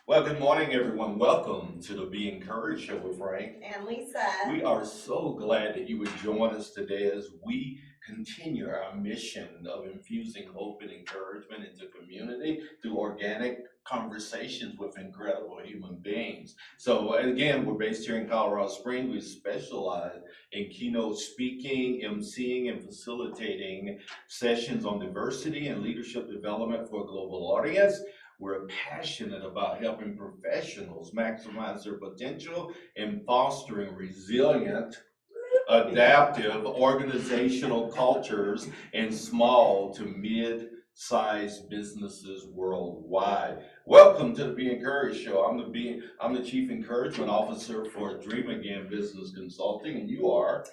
Well, good morning, everyone. Welcome to the Be Encouraged Show with Frank and Lisa. We are so glad that you would join us today as we continue our mission of infusing hope and encouragement into community through organic conversations with incredible human beings. So again, we're based here in Colorado Springs. We specialize in keynote speaking, emceeing, and facilitating sessions on diversity and leadership development for a global audience. We're passionate about helping professionals maximize their potential and fostering resilient, adaptive organizational cultures in small to mid-sized businesses worldwide. Welcome to the Be Encouraged Show. I'm the Chief Encouragement Officer for Dream Again Business Consulting, and you are?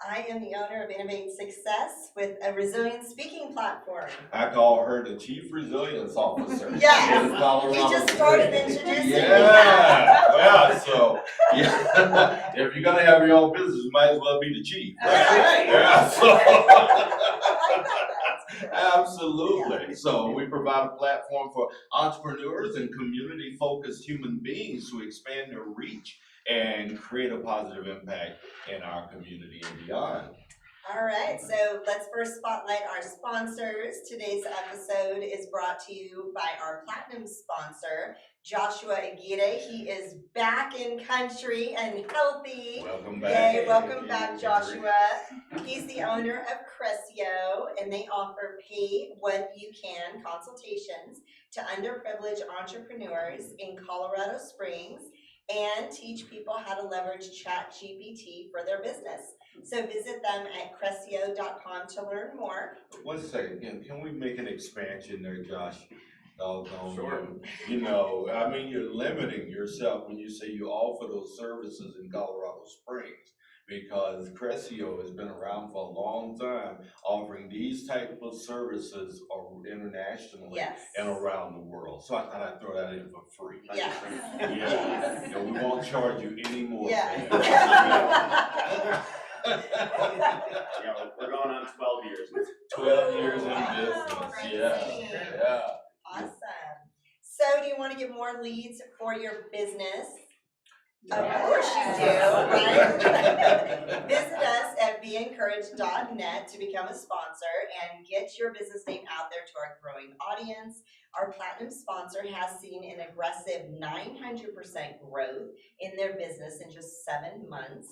I am the owner of Innovate Success with a resilient speaking platform. I call her the Chief Resilience Officer. Yes, he just started introducing me. Yeah, so if you're gonna have your own business, you might as well be the chief. Right? Yeah, so absolutely. Yeah. So we provide a platform for entrepreneurs and community-focused human beings to expand their reach and create a positive impact in our community and beyond. All right, so let's first spotlight our sponsors. Today's episode is brought to you by our platinum sponsor, Joshua Aguirre. He is back in country and healthy. Welcome back. Yay, welcome back, Joshua. He's the owner of Crescio, and they offer pay what you can consultations to underprivileged entrepreneurs in Colorado Springs and teach people how to leverage ChatGPT for their business. So visit them at crescio.com to learn more. 1 second, can we make an expansion there, Josh? Sure. You know, I mean, you're limiting yourself when you say you offer those services in Colorado Springs, because Crescio has been around for a long time offering these type of services internationally and around the world. So I thought I'd throw that in for free. Yeah. Yeah. You know, we won't charge you any more. Yeah. Yeah, we're going on 12 years. 12 years in business. Yeah. Awesome. So do you want to get more leads for your business? Of course you do, right? Visit us at beencouraged.net to become a sponsor and get your business name out there to our growing audience. Our platinum sponsor has seen an aggressive 900% growth in their business in just 7 months.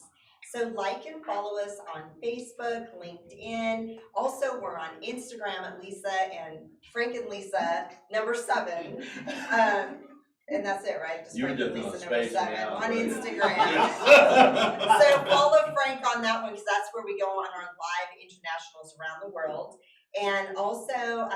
So like and follow us on Facebook, LinkedIn. Also, we're on Instagram at Lisa and Frank and Lisa, number 7. And that's it, right? Just Frank and Lisa, number 7 on Instagram. So follow Frank on that one, because that's where we go on our live internationals around the world. And also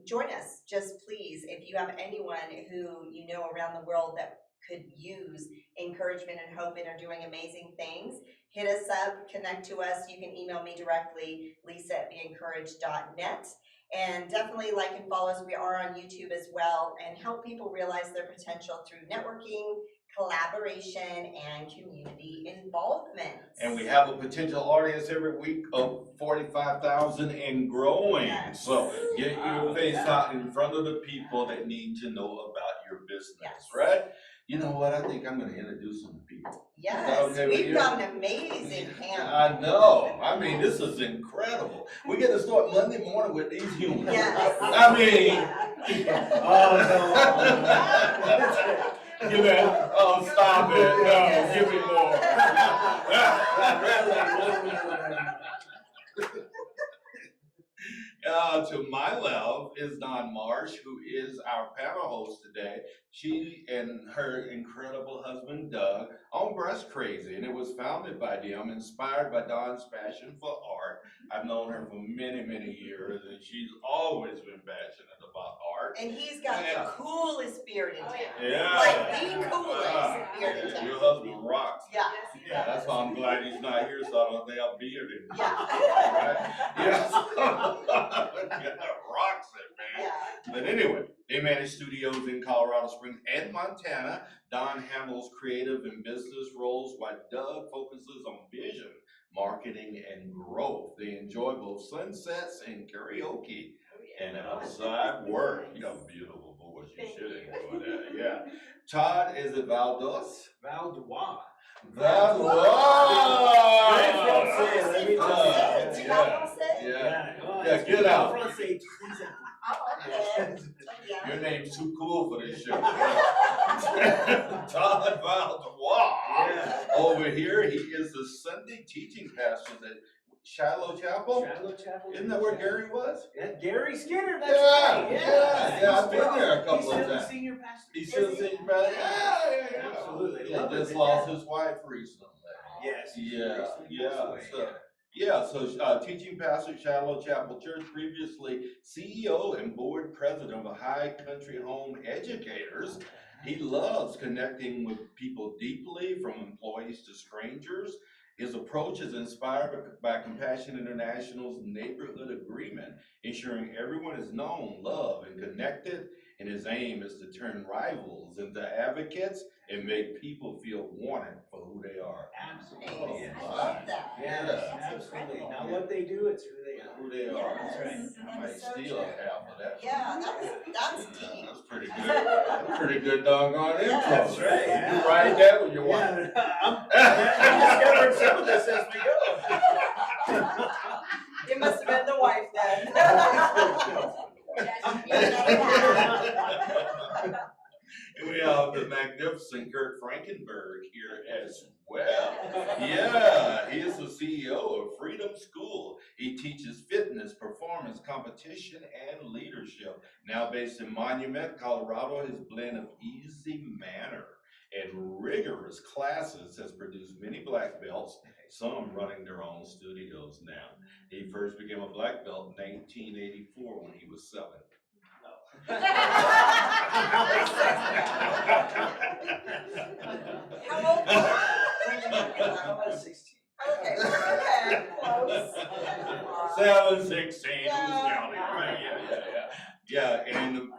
join us, just please, if you have anyone who you know around the world that could use encouragement and hope and are doing amazing things, hit us up, connect to us. You can email me directly, Lisa at beencouraged.net. And definitely like and follow us. We are on YouTube as well, and help people realize their potential through networking, collaboration, and community involvement. And we have a potential audience every week of 45,000 and growing. Yes. So get your face out in front of the people that need to know about your business, right? You know what? I think I'm going to introduce some people. Yes, okay, we've got an amazing panel. I know. I mean, this is incredible. We get to start Monday morning with these humans. Yes. I mean, give me, oh, stop it. No, give me more. To my left is Dawn Marsh, who is our panel host today. She and her incredible husband, Doug, own Breast Crazy, and it was founded by them, inspired by Dawn's passion for art. I've known her for many, many years, and she's always been passionate about art. And he's got the coolest beard in town. Yeah. Like the coolest beard in town. Your husband rocks. Yeah. Yeah, that's why I'm glad he's not here, so I don't think I'll be here anymore. Yeah. Yes. Rocks it, man. Yeah. But anyway, they manage studios in Colorado Springs and Montana. Dawn handles creative and business roles, while Doug focuses on vision, marketing, and growth. They enjoy both sunsets and karaoke and outside work. You got a beautiful voice. course, you Thank should you. enjoy that, yeah. Todd, is it Valdois? Valdois. Valdois! Very Francais, let me tell you. Tu parles français? Yeah, get out. Français. Oh, okay. Yeah. Your name's too cool for this show. Todd Valdois. Yeah. Over here, he is the Sunday teaching pastor at Shiloh Chapel. Shiloh Chapel. Isn't that where Gary was? Yeah, Gary Skinner, that's Yeah, right. yeah, I've been there a couple He's of still the times. senior pastor. He's still singing about it. Yeah. Absolutely. He Love just it. lost his wife recently. Yes. So teaching pastor at Shiloh Chapel Church, previously CEO and board president of the High Country Home Educators. He loves connecting with people deeply, from employees to strangers. His approach is inspired by Compassion International's Neighborhood Agreement, ensuring everyone is known, loved, and connected. And his aim is to turn rivals into advocates and make people feel wanted for who they are. Absolutely. Yes. I love that. Yes, Yeah. absolutely. Not what they do, it's who they are. Who they are. That's right. I might steal half of that. Yeah, that's deep. That's pretty good. That's pretty good doggone intro. That's right, yeah. You write that with your wife. I'm discovering some of this as we go. It must have been the wife then. And we have the magnificent Kurt Frankenberg here as well. Yeah, he is the CEO of Freedom School. He teaches fitness, performance, competition, and leadership. Now based in Monument, Colorado, his blend of easy manner and rigorous classes has produced many black belts, some running their own studios now. He first became a black belt in 1984 when he was 7. How old were you? I was 16. Okay, close. 7, 16, Yeah. who's counting, right? Yeah, and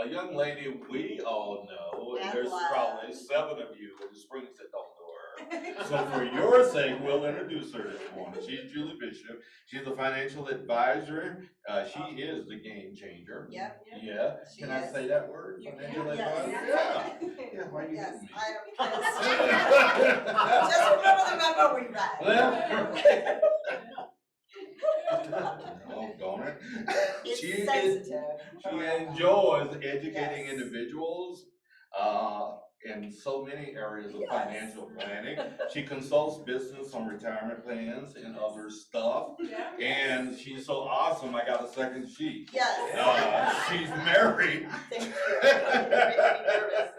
a young lady we all know, and there's probably 7 of you in the Springs that don't know her. So for your sake, we'll introduce her this morning. She's Julie Bishop. She's a financial advisor. She is the game changer. Yep. Yeah. She Can I is. say that word? You Financial can, advisor? yes. Yeah, why you Yes, hit me? just remember the memo we read. Oh, darn it. It's She sensitive. enjoys educating Yes. individuals in so many areas of Yes. financial planning. She consults business on retirement plans and other stuff. And she's so awesome, I got a second sheet. Yes. She's married. Thank you. You're making me nervous.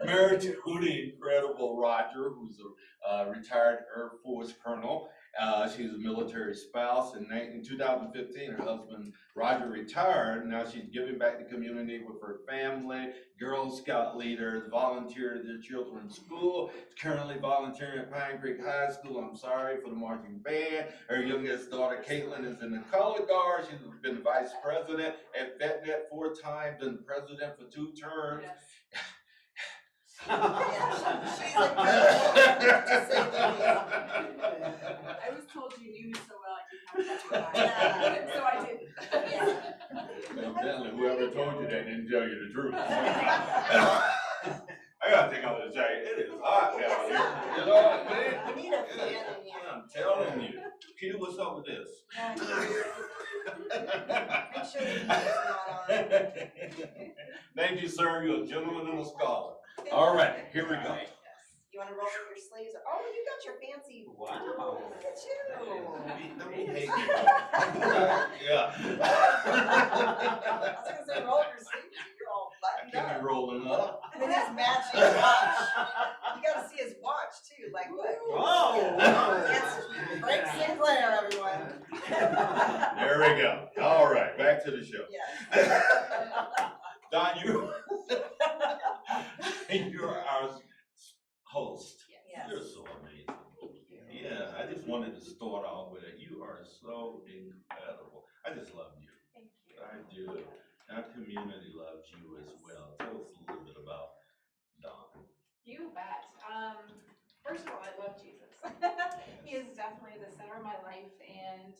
Married to the incredible Roger, who's a retired Air Force colonel. She's a military spouse. In 2015, her husband Roger retired. Now she's giving back the community with her family, Girl Scout leaders, volunteer to their children's school. Currently volunteering at Pine Creek High School. I'm sorry, for the marching band. Her youngest daughter Caitlin is in the color guard. She's been vice president at VetNet 4 times and president for 2 terms. She's incredible, to say the least. I was told you knew me so well, I didn't have to Yeah. so I didn't. Evidently, whoever told you that didn't tell you the truth. I gotta take off the jacket. It is hot down here. You know what I mean? We need a fan in here. I'm telling you. Q, what's up with this? Make sure the heat is not on. Thank you, sir. You're a gentleman and a scholar. All right, here we go. You wanna roll up your sleeves? Oh, you got your fancy. Wow. Look at you. Yeah. I was gonna say roll up your sleeves, you're all I buttoned can't be up. rolling up. With his matching watch. You gotta see his watch too, like look. Whoa. It's Frank Sinclair, everyone. There we go. All right, back to the show. Yes. Don, you're our host. Yes. You're so amazing. Yeah, I just wanted to start off with it. You are so incredible. I just love you. Thank you. I do. Our community loves you as well. Tell us a little bit about Dawn. You bet. First of all, I love Jesus. He is definitely the center of my life, and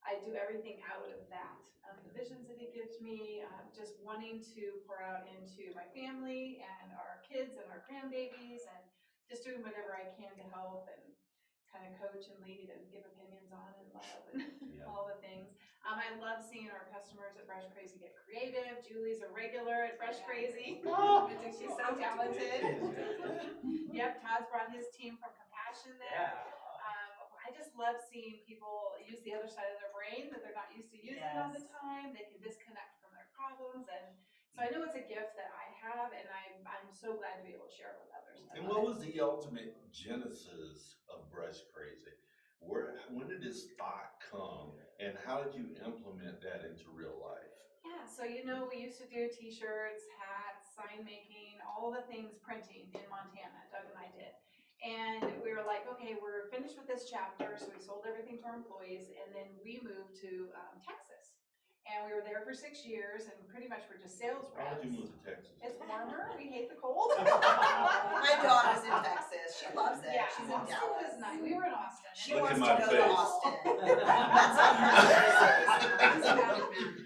I do everything out of that. The visions that he gives me, just wanting to pour out into my family and our kids and our grandbabies, and just doing whatever I can to help and kind of coach and lead and give opinions on and love and all the things. I love seeing our customers at Brush Crazy get creative. Julie's a regular at Brush Crazy. She's so talented. Yep, Todd's brought his team from Compassion there. I just love seeing people use the other side of their brain that they're not used to using all the time. They can disconnect from their problems, and so I know it's a gift that I have, and I'm so glad to be able to share it with others. And what was the ultimate genesis of Brush Crazy? When did this thought come, and how did you implement that into real life? Yeah, so we used to do t-shirts, hats, sign making, all the things printing in Montana. Doug and I did. And we were like, okay, we're finished with this chapter, so we sold everything to our employees, and then we moved to Texas. And we were there for 6 years, and pretty much we're just sales reps. How did you move to Texas? It's warmer. We hate the cold. My daughter's in Texas. She loves it. Yeah, She's in Austin Dallas. was nice. We were in Austin. She Look wants at to my go to face. Austin. That's on her list.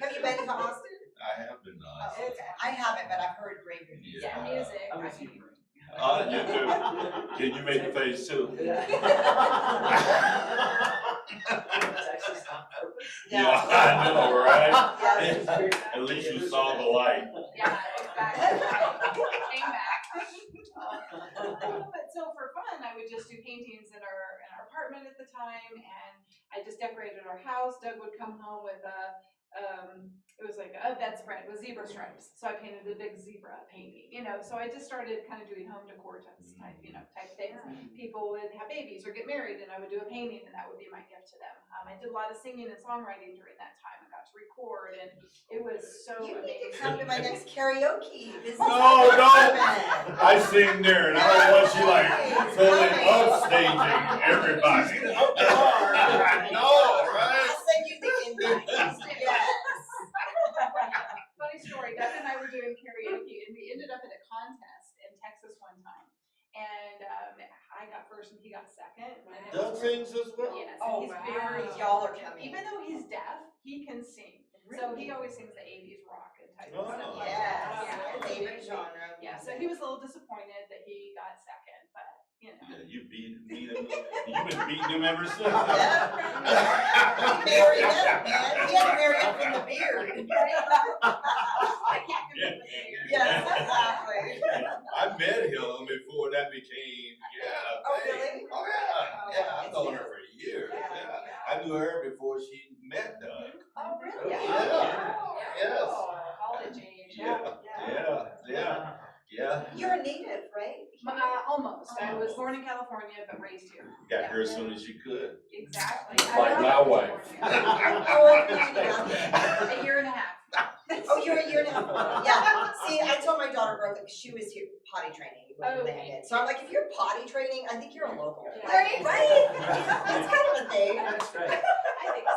Have you been to Austin? I have been nice. I haven't, but I've heard great reviews. Yeah, music. I'm I with you. mean, You do. Can you make the face too? Texas on purpose. Yeah, I know, right? Yes. At least you saw the light. Yeah, exactly. Came back. But so for fun, I would just do paintings in our apartment at the time, and I just decorated our house. Doug would come home with it was like a bedspread with zebra stripes. So I painted a big zebra painting, so I just started kind of doing home decor type things. People would have babies or get married, and I would do a painting, and that would be my gift to them. I did a lot of singing and songwriting during that time. I got to record, and it was so You need amazing. to come to my next karaoke. This is No, my don't. apartment. I sing there, and I don't want you like totally upstaging everybody. I know, right? I'll send you the invite. Yes. Funny story, Doug and I were doing karaoke, and we ended up at a contest in Texas one time. And I got first and he got second. And it Doug was sings as well? Yes, Oh, he's wow. very Y'all are coming. Even though he's deaf, he can sing. So he always sings the 80s rock and type of stuff. Oh. Yes. Yeah. Favorite genre. Yeah, so he was a little disappointed that he got second, but Yeah, you beat him. You've been beating him ever since. Yeah. Marry up, man. He had to marry up in the beard. I can't give him the figure. Yes, exactly. I met him before that became, Oh, really? Oh, yeah. I've known her for years. Yeah. I knew her before she met Doug. Oh, really? Yeah. Yes. College age. Yeah. You're a native, right? Almost. I was born in California, but raised here. Got her as soon as you could. Exactly. Like I my love wife. California. How old are you now? A year and a half. Oh, you're a year and a half old. Yeah. See, I told my daughter growth up because she was here potty training when we Okay. landed. So I'm like, if you're potty training, I think you're a local. Yeah. Right? Right? It's kind of a thing. That's right. I think so.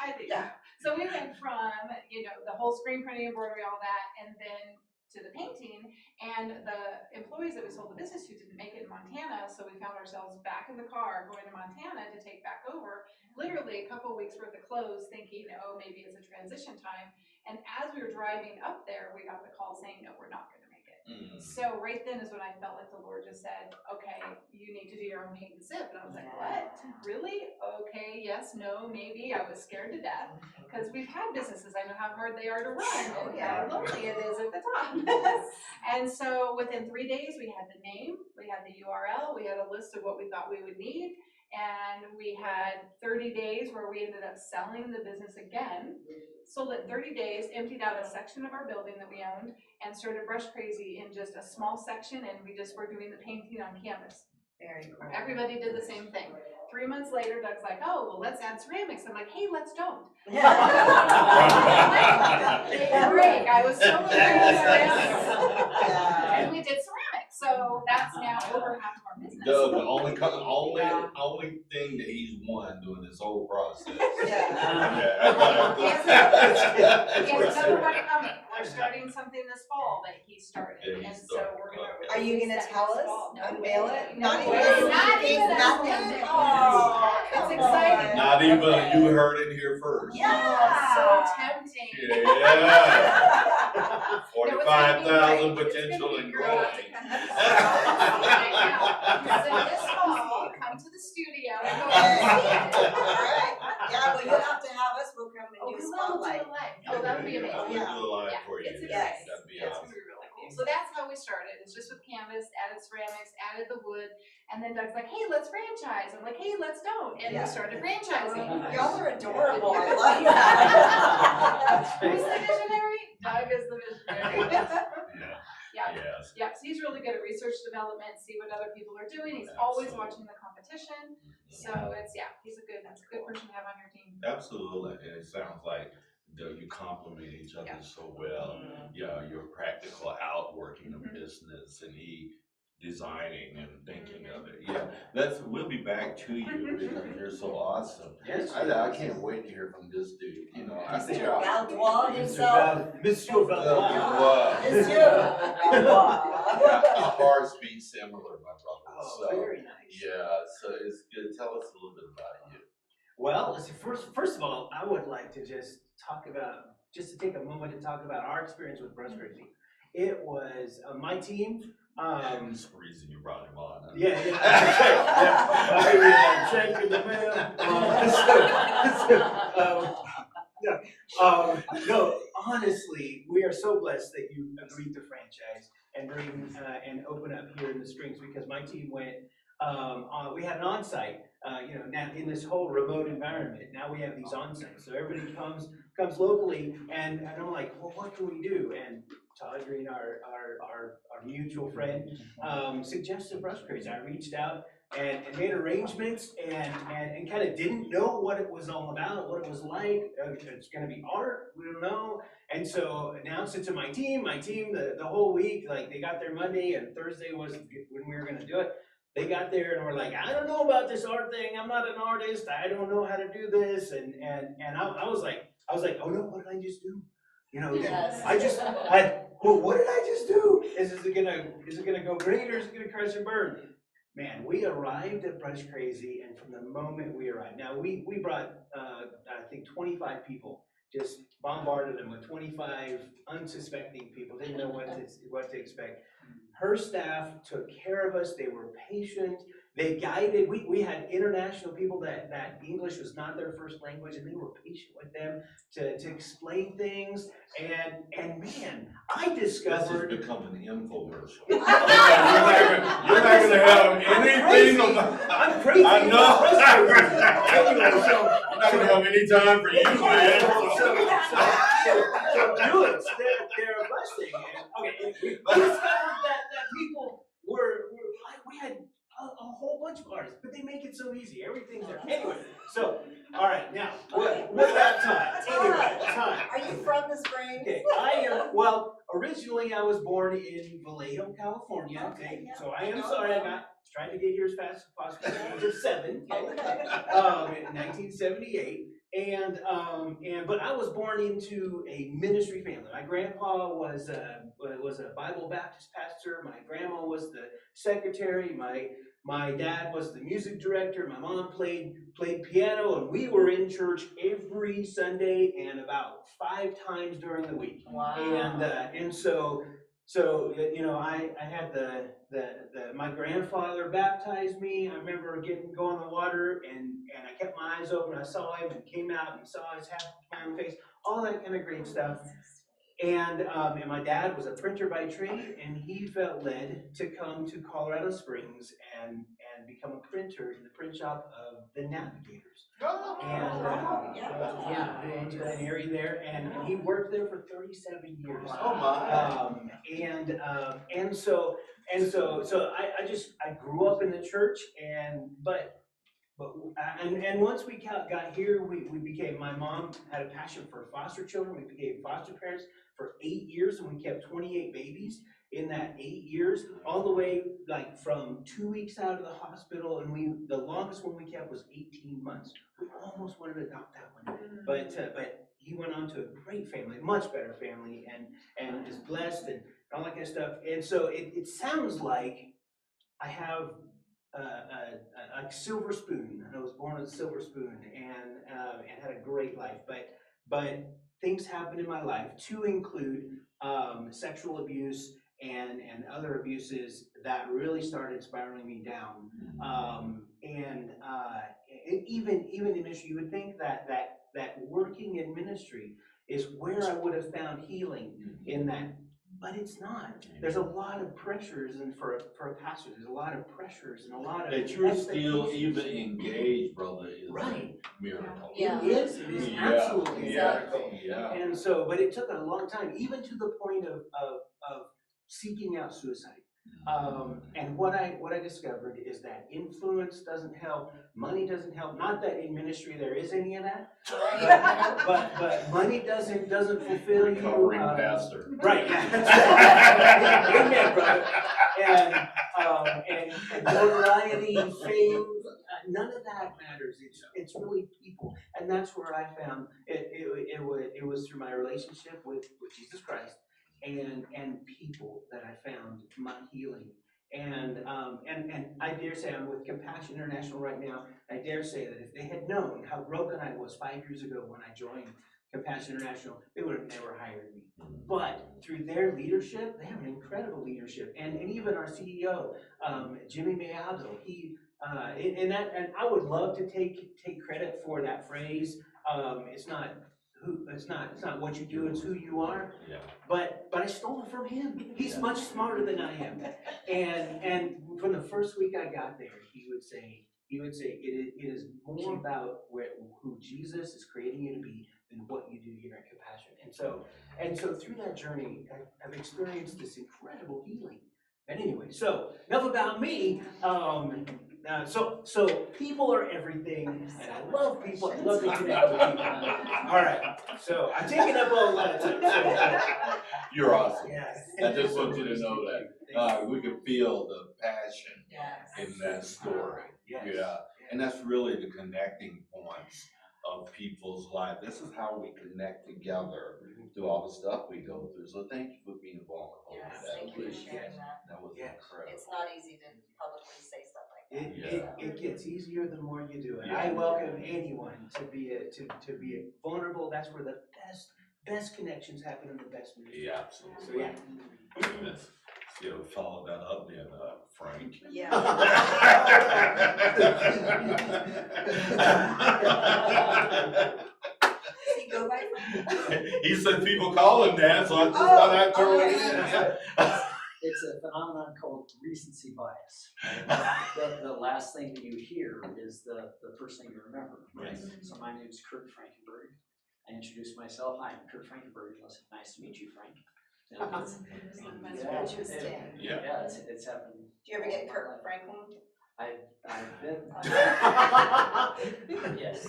I think Yeah. so. So we went from, the whole screen printing, embroidery, all that, and then to the painting, and the employees that we sold the business to didn't make it in Montana, so we found ourselves back in the car going to Montana to take back over, literally a couple of weeks worth of clothes, thinking, oh, maybe it's a transition time. And as we were driving up there, we got the call saying, no, we're not going to make it. So right then is when I felt like the Lord just said, okay, you need to do your own paint and sip. And I was like, what? Really? Okay, yes, no, maybe. I was scared to death because we've had businesses. I know how hard they are to run and how lonely it is at the top. And so within 3 days, we had the name, we had the URL, we had a list of what we thought we would need. And we had 30 days where we ended up selling the business again. Sold it 30 days, emptied out a section of our building that we owned, and started Brush Crazy in just a small section, and we just were doing the painting on canvas. Very cool. Everybody did the same thing. 3 months later, Doug's like, oh, well, let's add ceramics. I'm like, hey, let's don't. Break. I was so afraid of ceramics. And we did ceramics, so that's now over half of our business. Doug, the only thing that he's won during this whole process. He has another one coming. We're starting something this fall that he started, Yeah, and he so started. we're gonna. Are you gonna tell us? No, Unveil it? no, Not even it's a not sneak even peek, a nothing? sneak peek. Oh, It's come exciting. on. Not even, you heard it here first. Yeah. So tempting. Yeah. 45,000 It's potential gonna and be great. growing. So this fall, come to the studio. And go Okay. see it. Alright, yeah, well, you'll have to have us, we'll come and Oh, do we a will do spotlight. a live. Oh, that would be amazing. We'll do a live Yeah, for you. it's Yeah, exciting. that'd be It's awesome. gonna be really cool. So that's how we started. It's just with canvas, added ceramics, added the wood, and then Doug's like, hey, let's franchise. I'm like, hey, let's don't. And Yeah. we started franchising. Y'all are adorable, I love that. Who's the visionary? Doug is the visionary. Yeah, Yeah. yes. Yeah, so he's really good at research development, see what other people are doing. He's always watching the competition. So it's, he's a good person to have on your team. Absolutely, and it sounds like you complement each other so well. Yeah, your practical outworking of business and he designing and thinking of it. Yeah, we'll be back to you because you're so awesome. Yes. I can't wait to hear from this dude, you know, I think Mr. Valdois himself. Monsieur Valdois. Monsieur Valdois. our hearts beat similar, my brother, Oh, so, very nice. yeah, so it's good, tell us a little bit about you. Well, let's see, first of all, I would like to just take a moment to talk about our experience with Brush Crazy. It was my team. That's the reason you brought him on, huh? Yeah. Check in the mail. No, honestly, we are so blessed that you agreed to franchise and bring and open up here in the Springs because my team went. We had an on-site. Now in this whole remote environment, now we have these on-sites. So everybody comes locally, and I'm like, well, what can we do? And Todd Green, our mutual friend, suggested Brush Crazy. I reached out and made arrangements and kind of didn't know what it was all about, what it was like. It's going to be art, we don't know. And so announced it to my team the whole week, like they got there Monday and Thursday was when we were going to do it. They got there and were like, I don't know about this art thing. I'm not an artist. I don't know how to do this. And I was like, oh no, what did I just do? Yes. What did I just do? Is it gonna go great or is it gonna crash and burn? Man, we arrived at Brush Crazy, and from the moment we arrived, now we brought I think 25 people, just bombarded them with 25 unsuspecting people, didn't know what to expect. Her staff took care of us. They were patient. They guided. We had international people that English was not their first language, and they were patient with them to explain things. And man, I discovered. This has become an infomercial. You're You're not gonna have anything. I'm crazy. I know. Anyway, You're not gonna have any time for you. So do it. They're a blessing. And we discovered that people we had a whole bunch of artists, but they make it so easy. Everything's there. Anyway, so all right, now what about time? Anyway, time. Are you from the Springs? Okay, I am. Well, originally I was born in Vallejo, California. Okay, yeah. so I am sorry. I tried to get here as fast as possible. I was just 7. Okay. In 1978. But I was born into a ministry family. My grandpa was a Bible Baptist pastor. My grandma was the secretary. My dad was the music director. My mom played piano, and we were in church every Sunday and about 5 times during the week. Wow. And so I had my grandfather baptized me. I remember going in the water and I kept my eyes open. I saw him and came out and saw his half smiling face, all that kind of great stuff. And my dad was a printer by trade, and he felt led to come to Colorado Springs and become a printer in the print shop of the Navigators. He went to that area there, and he worked there for 37 years. Oh my! And so I grew up in the church, but once we got here, we became. My mom had a passion for foster children. We became foster parents for 8 years, and we kept 28 babies in that 8 years, all the way like from 2 weeks out of the hospital, and the longest one we kept was 18 months. We almost wanted to adopt that one, but he went on to a great family, much better family, and is blessed and all that kind of stuff. And so it sounds like I have a silver spoon. I was born with a silver spoon and had a great life. But things happened in my life to include sexual abuse and other abuses that really started spiraling me down. Even in ministry, you would think that working in ministry is where I would have found healing in that. But it's not. There's a lot of pressures, and for a pastor, there's a lot of pressures and a lot of That you're still even engaged, brother, is right. a miracle. Yeah. It is Yeah, absolutely yeah, a miracle. yeah. And so, but it took a long time, even to the point of seeking out suicide. And what I discovered is that influence doesn't help, money doesn't help. Not that in ministry there is any of that, but money doesn't fulfill you. Recovering pastor. Right. Yeah, that's right. Amen, brother. And notoriety, fame, none of that matters. It's really people, and that's where I found it was through my relationship with Jesus Christ and people that I found my healing. And I dare say I'm with Compassion International right now. I dare say that if they had known how broken I was 5 years ago when I joined Compassion International, they would have never hired me. But through their leadership, they have an incredible leadership, and even our CEO, Jimmy Mayado, he and I would love to take credit for that phrase. It's not what you do, it's who you are. Yeah. But I stole it from him. He's much smarter than I am. And from the first week I got there, he would say it is more about who Jesus is creating you to be than what you do here at Compassion. And so through that journey, I've experienced this incredible healing. And anyway, so enough about me. So people are everything, and I love people. I love to connect with people. All right, so I'm taking up a lot of time. So, You're awesome. yes. I just want you to know that we can feel the passion Yes. in that story. Yes. Yeah, and that's really the connecting points of people's life. This is how we connect together through all the stuff we go through. So thank you for being vulnerable. Yes, That thank you for was, sharing that. that was Yes. incredible. It's not easy to publicly say stuff like that. It gets easier the more you do it. Yeah. I welcome anyone to be vulnerable. That's where the best connections happen in the best ministry. Yeah, absolutely. So yeah. Let's follow that up then, Frank. Yeah. Does he go by Frank? He said people call him that, so I just thought I'd throw it in. It's a phenomenon called recency bias. The last thing that you hear is the first thing you remember. Yes. So my name is Kurt Frankenberg. I introduced myself. Hi, I'm Kurt Frankenberg. Nice to meet you, Frank. That's interesting. Yeah. Yeah, it's happened. Do you ever get Kirk Franklin? I've been. Yes.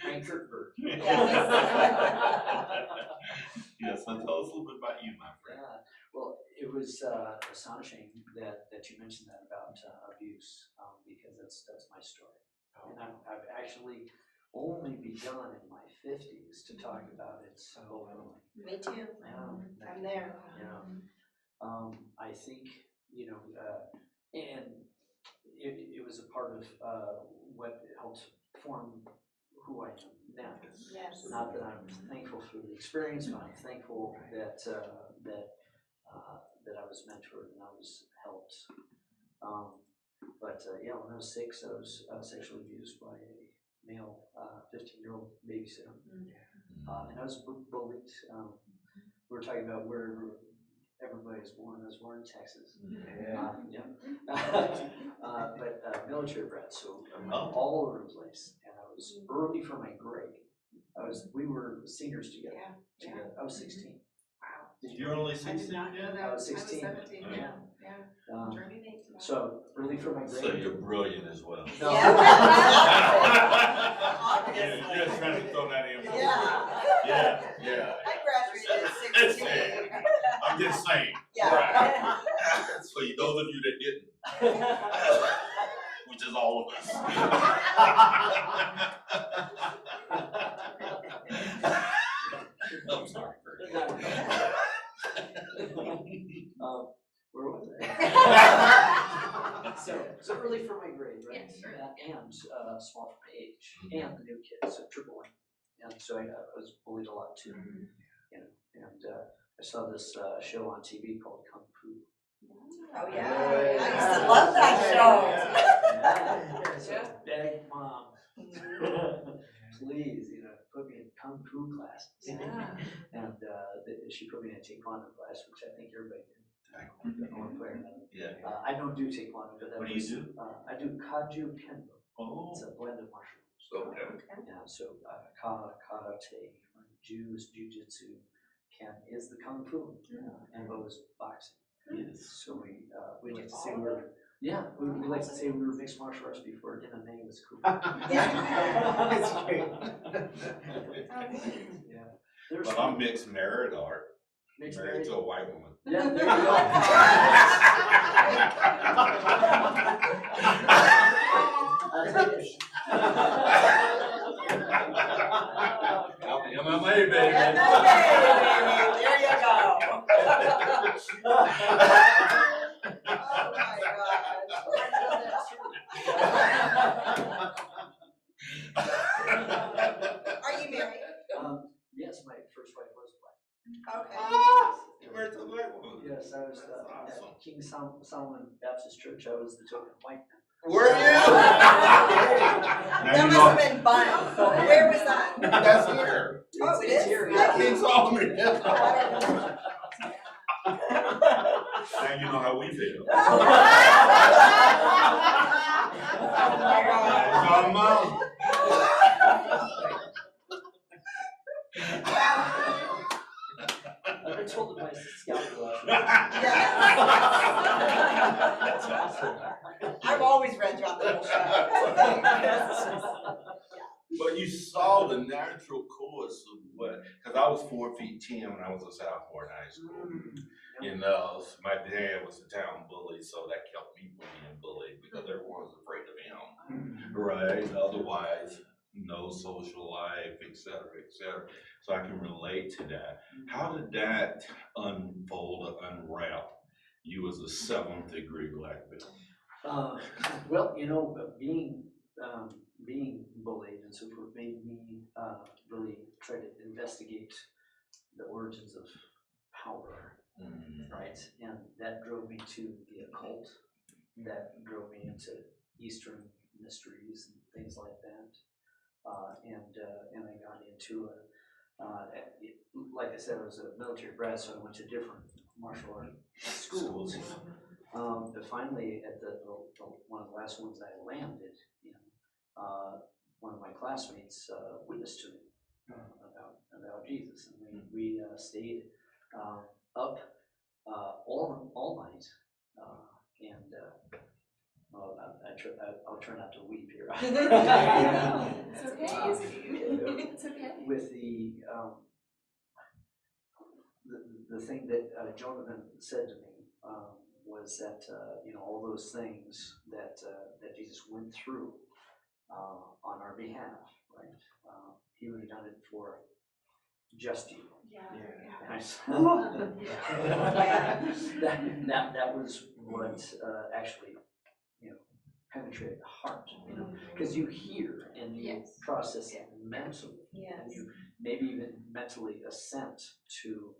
Frank Kurtberg. Yes, so tell us a little bit about you, my friend. Yeah, well, it was astonishing that you mentioned that about abuse, because that's my story. And I've actually only begun in my 50s to talk about it so openly. Me too. Yeah, I'm there. yeah. I think, and it was a part of what helped form who I am now. Yes. Not that I'm thankful for the experience, but I'm thankful that I was mentored and I was helped. When I was 6, I was sexually abused by a male 15-year-old babysitter, and I was bullied. We were talking about where everybody is born. I was born in Texas. But military brat, so all over the place, and I was early for my grade. We were seniors together. Yeah. I was 16. Wow. You're only I did 16 not know yet? that. I was 16. 17, Yeah. yeah. Journey date. So early for my grade. So you're brilliant as well. No. Obviously. You're just trying to throw that in. Yeah. Yeah. I graduated at 16. I'm just saying. Yeah. Right. So those of you that didn't, which is all of us. I'm sorry, Kurt. Where was I? So early for my grade, right? Yes, sure. And small for my age, and the new kids, so triple wing. And so I was bullied a lot too, you know. And I saw this show on TV called Kung Fu. Oh, yeah. I used to love that show. So beg mom, please, put me in Kung Fu classes. And she put me in a taekwondo class, which I think everybody did. One player. Yeah. I don't do taekwondo, but What do you do? I do kaju kendo. Oh, It's a blend of martial arts. okay. Yeah, so karate, jujitsu, Ken is the kung fu, and Bo is boxing. Yes. So we like to say we like to say we were mixed martial arts before MMA was cool. That's great. Yeah. There's But I'm mixed married art. mixed Married to a white woman. Yeah, there you go. MMA, baby. There you go. Oh my gosh. Are you married? Yes, my first wife was black. Okay. You married to a white woman. Yes, I was That's awesome. at King Solomon Baptist Church. I was the token white man. Were you? That must have been fun. Where was that? That's here. Oh, it It's is? here, Yeah, King Solomon. Oh, I don't know. Now you know how we feel. Oh my God. Come on. I told him my scalp was. That's awesome. I've always read throughout the whole show. But you saw the natural course of what, because I was 4'10" when I was a sophomore in high school. My dad was a town bully, so that kept me from being bullied because everyone was afraid of him. Right? Otherwise, no social life, et cetera, so I can relate to that. How did that unfold or unwrap you as a 7th degree black belt? Well, being bullied and so forth made me really try to investigate the origins of power, right? And that drove me to the occult. That drove me into Eastern mysteries and things like that. And I got into like I said, I was a military brat, so I went to different martial art schools. But finally, at one of the last ones I landed in, one of my classmates witnessed to me about Jesus, and we stayed up all night, and I'll try not to weep here. It's okay. It's okay. With the thing that Jonathan said to me was that all those things that Jesus went through on our behalf, right? He would have done it for just you. Yeah. And that was what actually penetrated the heart, because you hear and you process it mentally, and you maybe even mentally assent to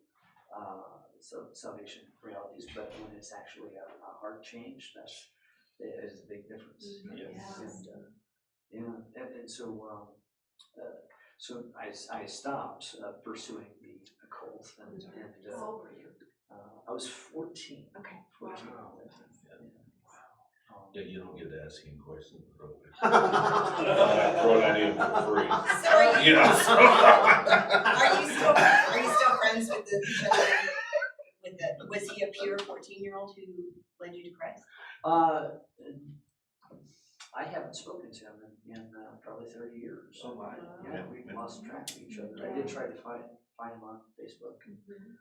salvation realities, but when it's actually a heart change, that is a big difference. And so I stopped pursuing the occult, and How old were you? I was 14. Okay. 14. Yeah, you don't get to ask him questions. Throw that in for free. So are you still friends with the gentleman was he a pure 14-year-old who led you to Christ? I haven't spoken to him in probably 30 years. Oh my. Yeah, we've lost track of each other. I did try to find him on Facebook.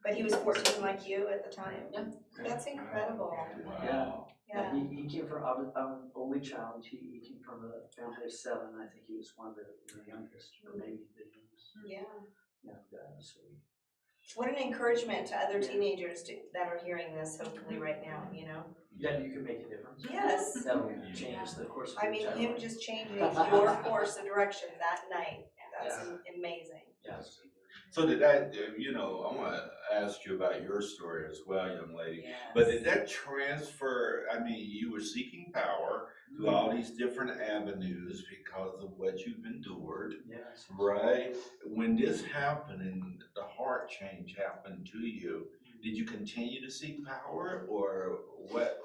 But he was 14 like you at the time? Yeah. That's incredible. Wow. Yeah. He came from, I'm an only child. He came from a family of 7. I think he was one of the youngest, or maybe the youngest. Yeah. And so What an encouragement to other teenagers that are hearing this, hopefully right now, you know? Then you can make a difference. Yes. That'll change the course of I your mean, entire him life. just changing your course of direction that night, that's amazing. Yes. So did that, I wanna ask you about your story as well, young lady. Yes. But did that transfer, I mean, you were seeking power through all these different avenues because of what you've endured, Yes. right? When this happened and the heart change happened to you, did you continue to seek power, or what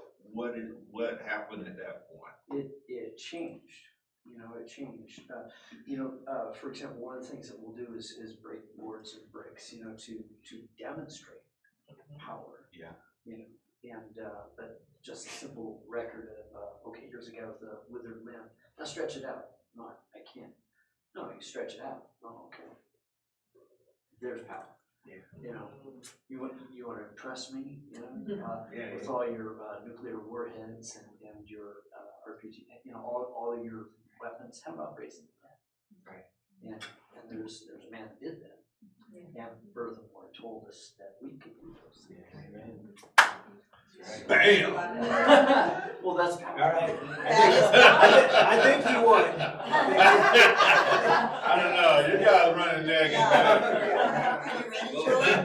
happened at that point? It changed. It changed. For example, one of the things that we'll do is break boards and bricks, to demonstrate power. Yeah. But just a simple record of, okay, here's a guy with a withered limb. Now stretch it out. No, I can't. No, you stretch it out. Oh, okay. There's power. Yeah. You want to impress me, Yeah, with all your nuclear warheads and your RPG, all your weapons. How about raising the dead? Right. And there's a man that did that. And furthermore told us that we could do those things. Bam! Well, that's power. All right. That I think he won. I don't know, you guys running there. Are you ready, Julie?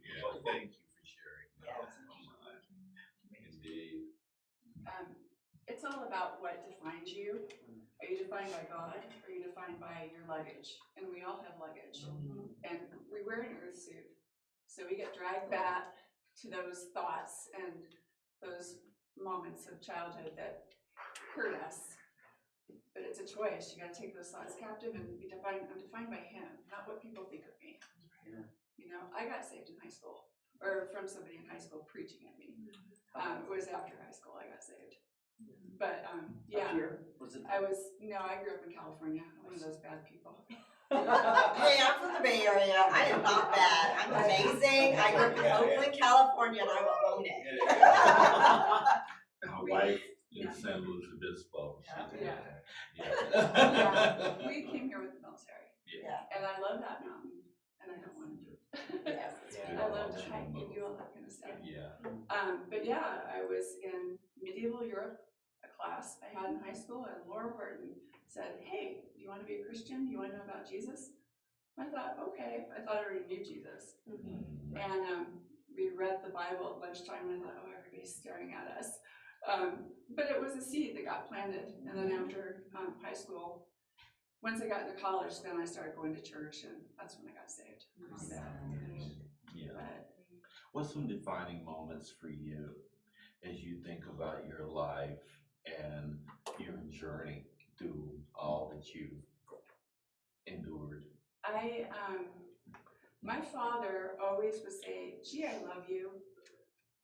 Yeah, thank you for sharing that. Indeed. It's all about what defines you. Are you defined by God, or are you defined by your luggage? And we all have luggage. And we wear an earth suit. So we get dragged back to those thoughts and those moments of childhood that hurt us. But it's a choice. You gotta take those thoughts captive and be defined. I'm defined by Him, not what people think of me. Yeah. I got saved in high school, or from somebody in high school preaching at me. It was after high school I got saved. But yeah, Up here? Was it? I grew up in California. I'm one of those bad people. Hey, I'm from the Bay Area. I am not bad. I'm amazing. I grew up in Oakland, California, and I will own it. My wife in San Luis Obispo. Yeah. Yeah. We came here with the military. Yeah. And I love that mountain, and I don't want to move. Yes. I love to hike and do all that kind of stuff. Yeah. But yeah, I was in medieval Europe, a class I had in high school, and Laura Horton said, "Hey, do you want to be a Christian? Do you want to know about Jesus?" I thought, okay. I thought I already knew Jesus. And we read the Bible at lunchtime, and I thought, oh, everybody's staring at us. But it was a seed that got planted. And then after high school, once I got into college, then I started going to church, and that's when I got saved. So, Yeah. but, What's some defining moments for you as you think about your life and your journey through all that you've endured? My father always would say, "Gee, I love you.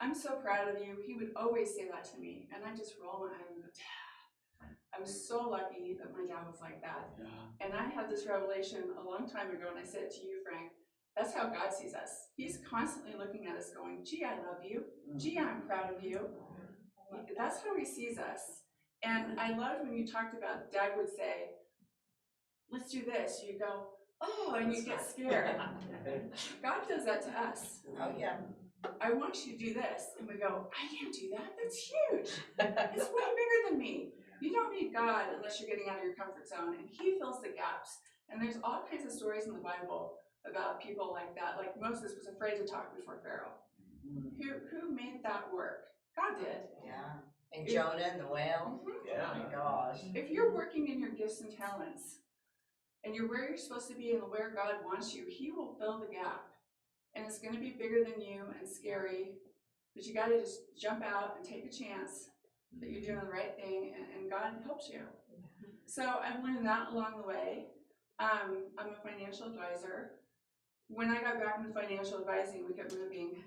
I'm so proud of you." He would always say that to me, and I just roll my eyes and go, "Dad." I'm so lucky that my dad was like that. And I had this revelation a long time ago, and I said to you, Frank, that's how God sees us. He's constantly looking at us going, "Gee, I love you. Gee, I'm proud of you." That's how He sees us. And I loved when you talked about, Dad would say, "Let's do this." You go, "Oh," and you get scared. God does that to us. Oh, yeah. "I want you to do this." And we go, "I can't do that. That's huge. It's way bigger than me." You don't need God unless you're getting out of your comfort zone, and He fills the gaps. And there's all kinds of stories in the Bible about people like that. Like Moses was afraid to talk before Pharaoh. Who made that work? God did. Yeah. And Jonah and the whale. Yeah. Oh my gosh. If you're working in your gifts and talents, and you're where you're supposed to be and where God wants you, He will fill the gap. And it's going to be bigger than you and scary, but you got to just jump out and take a chance that you're doing the right thing, and God helps you. So I've learned that along the way. I'm a financial advisor. When I got back into financial advising, we kept moving.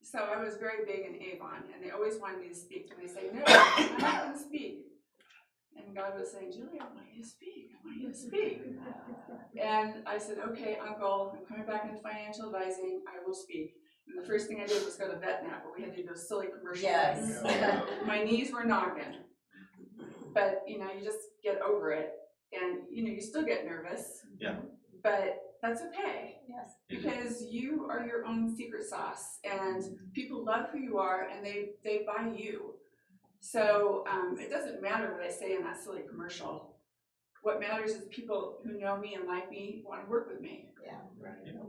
So I was very big in Avon, and they always wanted me to speak. And they say, "No, I'm not going to speak." And God was saying, "Julie, I want you to speak. I want you to speak." And I said, "Okay, Uncle, I'm coming back into financial advising. I will speak." And the first thing I did was go to VetNet, where we had to do those silly commercials. Yes. My knees were knocking. But, you just get over it. And, you still get nervous. Yeah. But that's okay. Yes. Because you are your own secret sauce, and people love who you are, and they buy you. So it doesn't matter what I say in that silly commercial. What matters is people who know me and like me want to work with me. Yeah.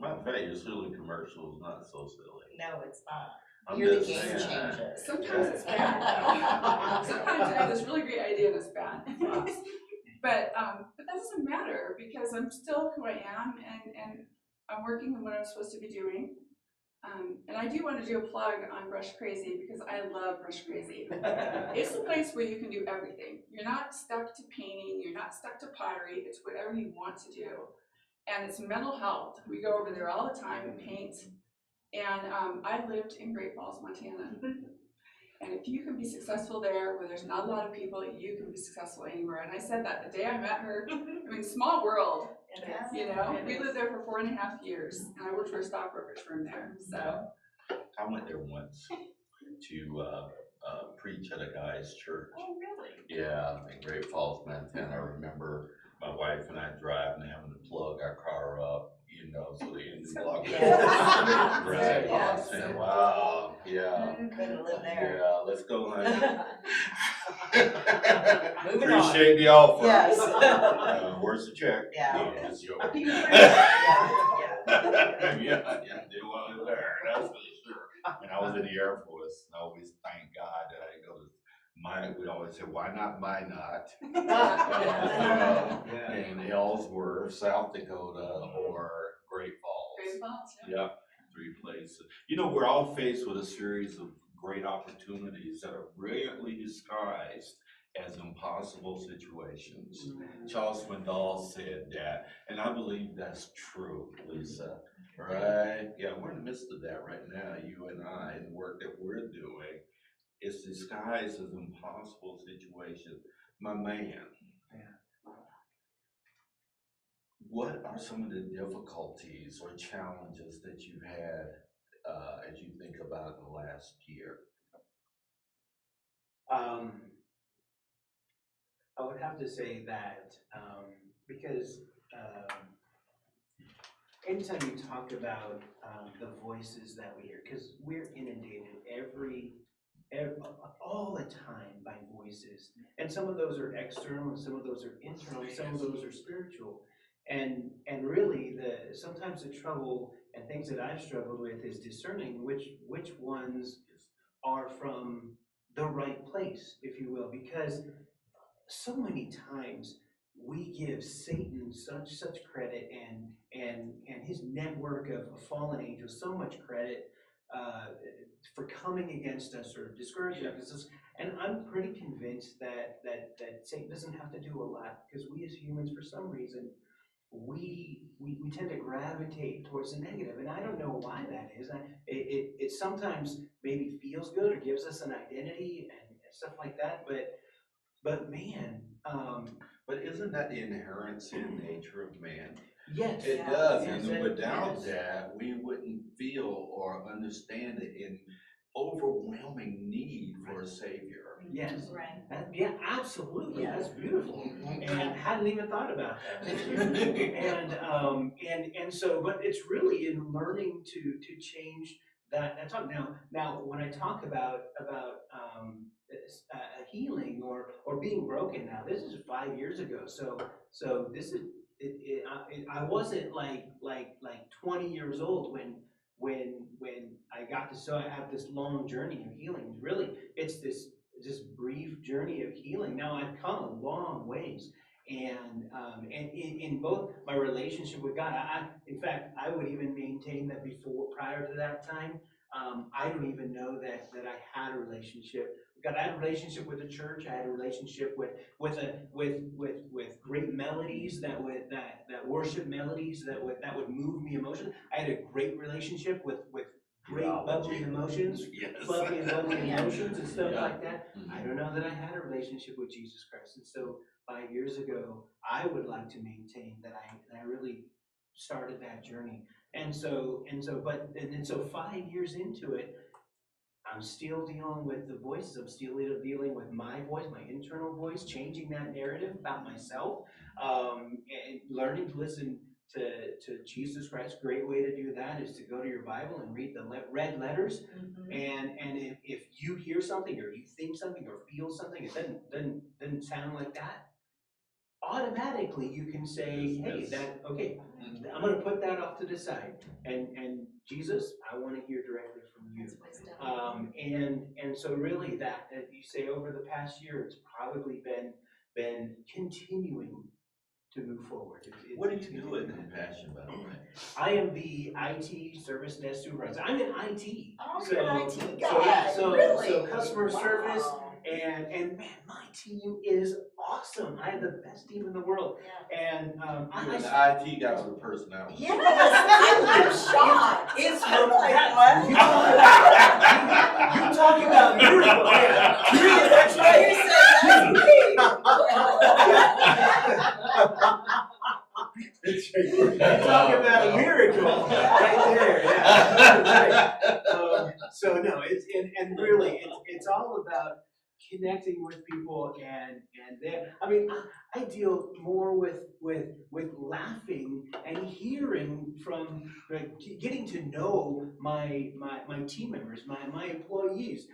Matter of fact, your silly commercial is not so silly. No, it's not. I'm You're the just game saying. changer. Sometimes it's bad. Sometimes I have this really great idea and it's bad. But that doesn't matter because I'm still who I am, and I'm working on what I'm supposed to be doing. And I do want to do a plug on Brush Crazy because I love Brush Crazy. It's a place where you can do everything. You're not stuck to painting, you're not stuck to pottery, it's whatever you want to do. And it's mental health. We go over there all the time and paint. And I lived in Great Falls, Montana. And if you can be successful there, where there's not a lot of people, you can be successful anywhere. And I said that the day I met her. I mean, small world. We lived there for 4.5 years, and I worked for a stockbroker's firm there. So I went there once to preach at a guy's church. oh, really? Yeah, in Great Falls, Montana. I remember my wife and I driving, having to plug our car up, so the engine block. Yes. Right. Yes. Saying, wow, yeah. Couldn't live there. Yeah, let's go, honey. Moving on. Appreciate the offer. Yes. Where's the check? Yeah. No, just joking. Yeah. Yeah, did want to there, that's for sure. When I was in the Air Force, I always thank God that I didn't go to we always say, why not my not? In Ellsworth, South Dakota, or Great Falls. Great Falls, Yeah, 3 places. We're all faced with a series of great opportunities that are brilliantly disguised as impossible situations. Charles Swindoll said that, and I believe that's true, Lisa. Right? Yeah, we're in the midst of that right now, you and I, and the work that we're doing. It's disguised as impossible situation. My man, what are some of the difficulties or challenges that you've had as you think about the last year? I would have to say that because anytime you talk about the voices that we hear, because we're inundated all the time by voices, and some of those are external, and some of those are internal, and some of those are spiritual, and really sometimes the trouble and things that I've struggled with is discerning which ones are from the right place, if you will, because so many times we give Satan such credit and his network of fallen angels so much credit for coming against us or discouraging us. And I'm pretty convinced that Satan doesn't have to do a lot, because we as humans, for some reason, we tend to gravitate towards the negative, and I don't know why that is. It sometimes maybe feels good or gives us an identity and stuff like that, but man, But isn't that the inherent sin nature of man? yes, It does, yes, and without yes. that, we wouldn't feel or understand it in overwhelming need for a savior. Yes, Right. yeah, absolutely. Yeah. That's beautiful, and hadn't even thought about that. And so, but it's really in learning to change that talk. Now, when I talk about healing or being broken, now this is 5 years ago. So this is I wasn't like 20 years old when I got this. So I have this long journey of healing. Really, it's this brief journey of healing. Now I've come a long ways, and in both my relationship with God, in fact, I would even maintain that prior to that time, I don't even know that I had a relationship with God. I had a relationship with the church. I had a relationship with great melodies that worship melodies that would move me emotionally. I had a great relationship with great bubbly emotions, Yes. fluffy and bubbly emotions and stuff Yeah. like that. I don't know that I had a relationship with Jesus Christ. And so 5 years ago, I would like to maintain that I really started that journey. And so 5 years into it, I'm still dealing with the voices. I'm still dealing with my voice, my internal voice, changing that narrative about myself, and learning to listen to Jesus Christ. Great way to do that is to go to your Bible and read the red letters. And if you hear something or you think something or feel something, it doesn't sound like that, automatically you can say, hey, that, okay, I'm going to put that off to the side. And Jesus, I want to hear directly from you. And so really that you say over the past year, it's probably been continuing to move forward. What do you do at Compassion, by the way? I am the IT service desk supervisor. I'm in IT. Oh, So- you're an IT guy, So yeah, so really? customer service, Wow. and man, my team is awesome. I have the best team in the world. Yeah. And You're an IT guy with a personality. Yes, I'm shocked. It's I'm like, that- what? You talk about miracle. Yeah. That's right, you said that's me. You talk about a miracle right there. Yeah. Right. So no, and really it's all about connecting with people and I mean I deal more with laughing and hearing from getting to know my team members, my employees,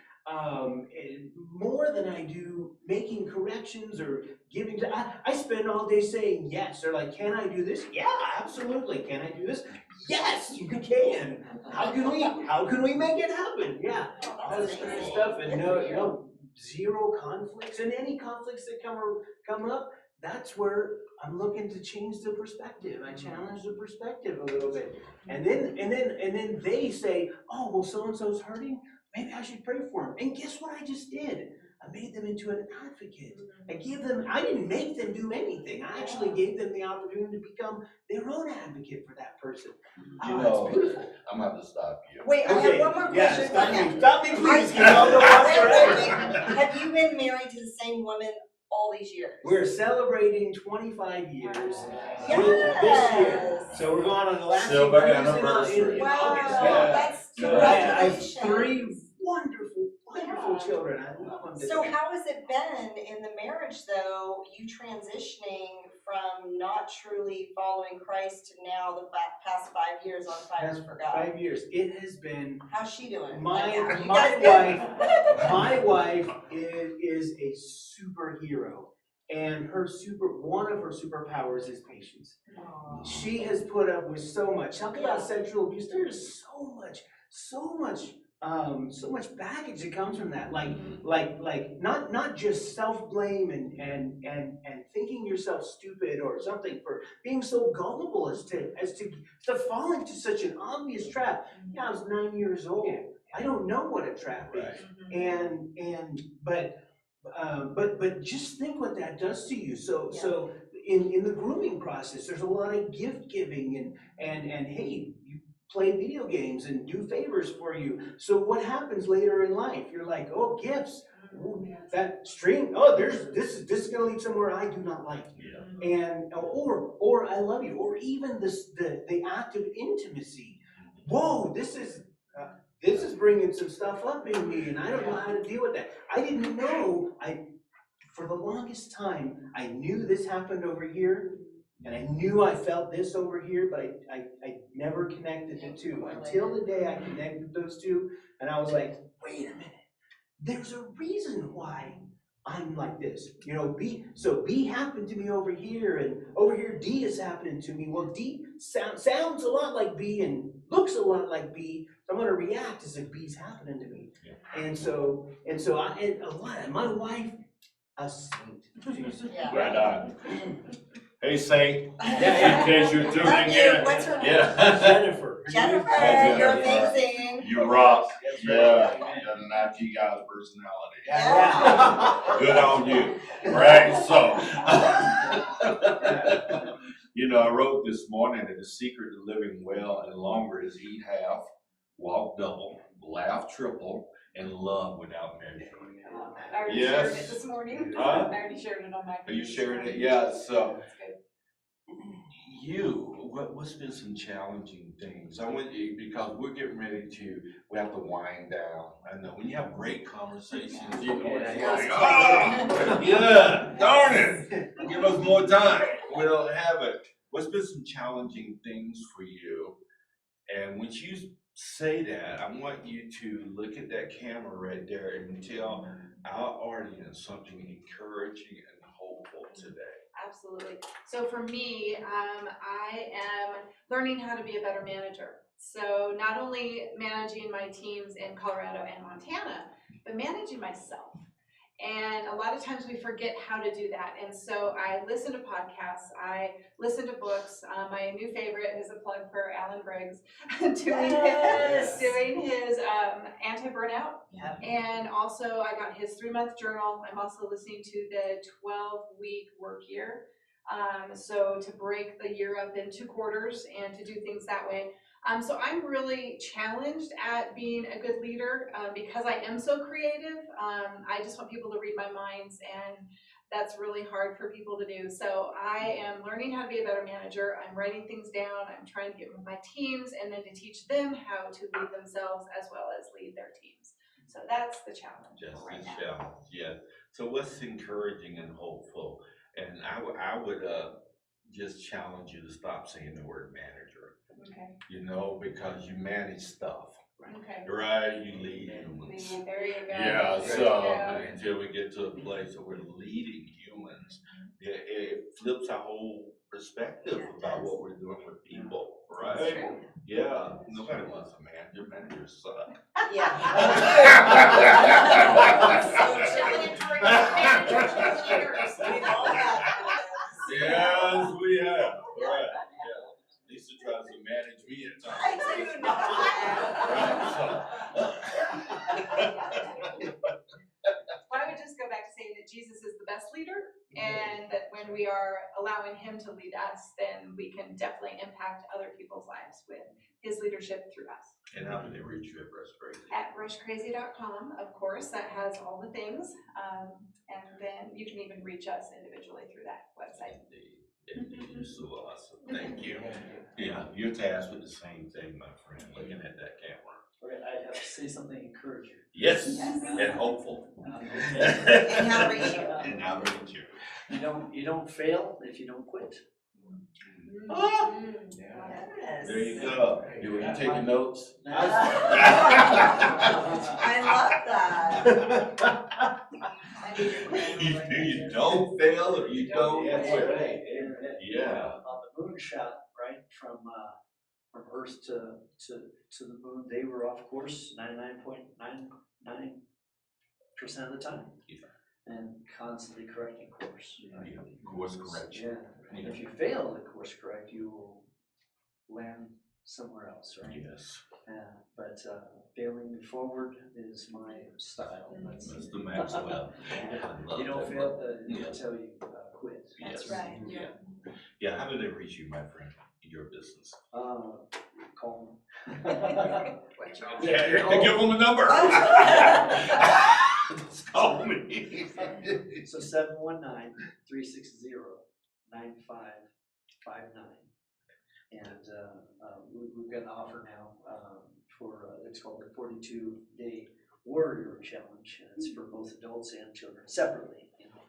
more than I do making corrections or giving. I spend all day saying yes. They're like, can I do this? Yeah, absolutely. Can I do this? Yes, you can. How can we make it happen? Yeah, all this kind of stuff, and no zero conflicts, and any conflicts that come up, that's where I'm looking to change the perspective. I challenge the perspective a little bit, and then they say, oh well, so and so's hurting. Maybe I should pray for him. And guess what I just did? I made them into an advocate. I didn't make them do anything. I actually gave them the opportunity to become their own advocate for that person. You It's know, beautiful. I'm about to stop you. Wait, I have one more Yeah, question. stop me, please. Wait, Keep on going on wait, forever. wait. Have you been married to the same woman all these years? We're celebrating 25 years Yes. this year. So we're going on the last Silver cruise anniversary. in Wow, August. Yeah. that's So I have congratulations. 3 wonderful children. I love them. So how has it been in the marriage though, you transitioning from not truly following Christ to now the past 5 years on fire for God? 5 years. It has been. How's she doing? My You guys good? my wife is a superhero, and one of her superpowers is patience. She has put up with so much. Talk about sexual abuse. There is so much baggage that comes from that. Like not just self-blame and thinking yourself stupid or something for being so gullible as to fall into such an obvious trap. Yeah, I was 9 years old. I don't know what a trap is. But just think what that does to you. So in the grooming process, there's a lot of gift giving and hey, you play video games and do favors for you. So what happens later in life? You're like, oh, gifts. Ooh, that string. Oh, this is going to lead somewhere I do not like. Yeah. And or I love you, or even the act of intimacy. Whoa, this is bringing some stuff up in me, and I don't know how to deal with that. I didn't know. For the longest time, I knew this happened over here, and I knew I felt this over here, but I never connected the two until the day I connected those two, and I was like, wait a minute, there's a reason why I'm like this. You know, B happened to me over here, and over here D is happening to me. Well, D sounds a lot like B and looks a lot like B. So I'm going to react as if B's happening to me. Yeah. And so my wife, a saint. Yeah. Right on. Hey, Saint. Yeah. In case you're tuning Love you. in. What's her name? Yeah. Jennifer. Jennifer, Jennifer. you're amazing. You rock. That's Yeah. right. You got an IT guy's personality. Yeah. Good on you. Right? So, you know, I wrote this morning that the secret to living well and longer is eat half, walk double, laugh triple, and love without measure. I already Yes. shared it this morning. Huh? I already shared it on my. Are you sharing it? Yeah. So, That's good. what's been some challenging things? I want you, because we're getting ready to, we have to wind down. I know, when you have great conversations, you know, it's like, yeah, darn it, give us more time. We don't have it. What's been some challenging things for you? And when you say that, I want you to look at that camera right there and tell our audience something encouraging and hopeful today. Absolutely. So for me, I am learning how to be a better manager. So not only managing my teams in Colorado and Montana, but managing myself. And a lot of times we forget how to do that. And so I listen to podcasts, I listen to books. My new favorite is a plug for Alan Briggs doing his anti-burnout. Yep. And also I got his 3-month journal. I'm also listening to the 12-week work year. So to break the year up into quarters and to do things that way. So I'm really challenged at being a good leader because I am so creative. I just want people to read my minds, and that's really hard for people to do. So I am learning how to be a better manager. I'm writing things down. I'm trying to get with my teams and then to teach them how to lead themselves as well as lead their teams. So that's the challenge right now. Challenge, yeah. So what's encouraging and hopeful? And I would just challenge you to stop saying the word manager. Okay. You know, because you manage stuff, Okay. right? You lead humans. There you go. Yeah, There so you go. until we get to a place where we're leading humans, it flips our whole perspective about what we're doing with people, right? That's true. Yeah, nobody wants a manager. Managers suck. Yeah. We've all had those. Yes, we have. Right. Yeah. Lisa tries to manage me at times. I do not. Well, I would just go back to saying that Jesus is the best leader, and that when we are allowing him to lead us, then we can definitely impact other people's lives with his leadership through us. And how do they reach you at Rush Crazy? At rushcrazy.com, of course, that has all the things, and then you can even reach us individually through that website. Indeed, you're so awesome. Thank you. Yeah, you're tasked with the same thing, my friend, looking at that camera. Okay, I have to say something encouraging. Yes, Yes. and hopeful. And how to reach you. And how to reach you. You don't fail if you don't quit. Oh, Yes. there you go. You taking notes? I love that. You don't fail if you don't quit. Yeah. On the moonshot, right, from Earth to the moon, they were off course 99.99% of the time. Yeah. And constantly correcting course. Right? Yeah, course correction. Yeah. And if you fail to course correct, you will land somewhere else, right? Yes. But failing forward is my style. That's That's the Maxwell. I love you don't that fail book. until you quit. Yes. That's right. Yeah. Yeah, how do they reach you, my friend, in your business? Call Yeah, give them a number. Just call me. So 719-360-9559. And we've got an offer now for it's called the 42-day Warrior Challenge, and it's for both adults and children separately. You know,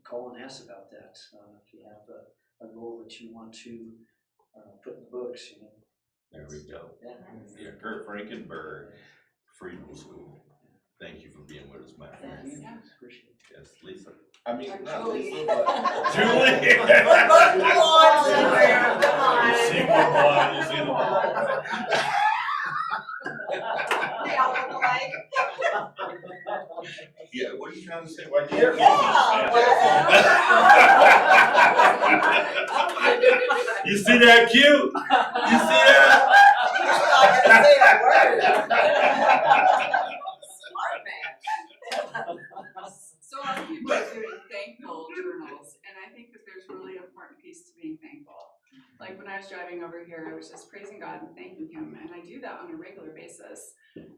call and ask about that if you have a goal that you want to put in the books. You know. There we go. Yeah. Yeah, Kurt Frankenberg, Freedom School. Thank you for being with us, my friend. Thank you. Yeah. Appreciate it. Yes, Lisa. I mean, Or not Julie. Lisa, but Julie. We're both blondes in there, come on. You see one blonde, you see the blonde. They all look alike. Yeah, what are you trying to say? Why do you? You see that cute? You see that? He's not gonna say a word. Smart man. So a lot of people are doing thankful journals, and I think that there's a really important piece to being thankful. Like when I was driving over here, I was just praising God and thanking Him, and I do that on a regular basis.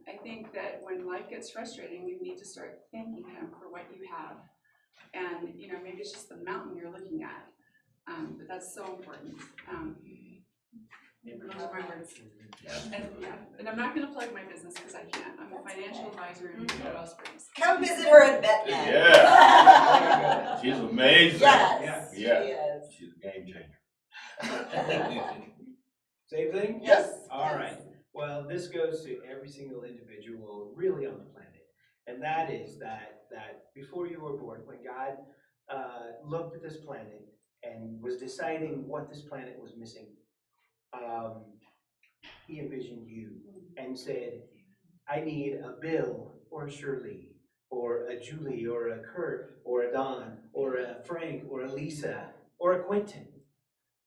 I think that when life gets frustrating, you need to start thanking Him for what you have. And, you know, maybe it's just the mountain you're looking at, but that's so important. Those are my words. And I'm not gonna plug my business because I can't. I'm a financial advisor in Colorado Springs. Come visit her in Betnet. Yeah. She's amazing. Yes, she Yeah. is. She's a game changer. Same thing? Yes. All right. Well, this goes to every single individual really on the planet. And that is that before you were born, when God looked at this planet and was deciding what this planet was missing, he envisioned you and said, I need a Bill or a Shirley or a Julie or a Kurt or a Don or a Frank or a Lisa or a Quentin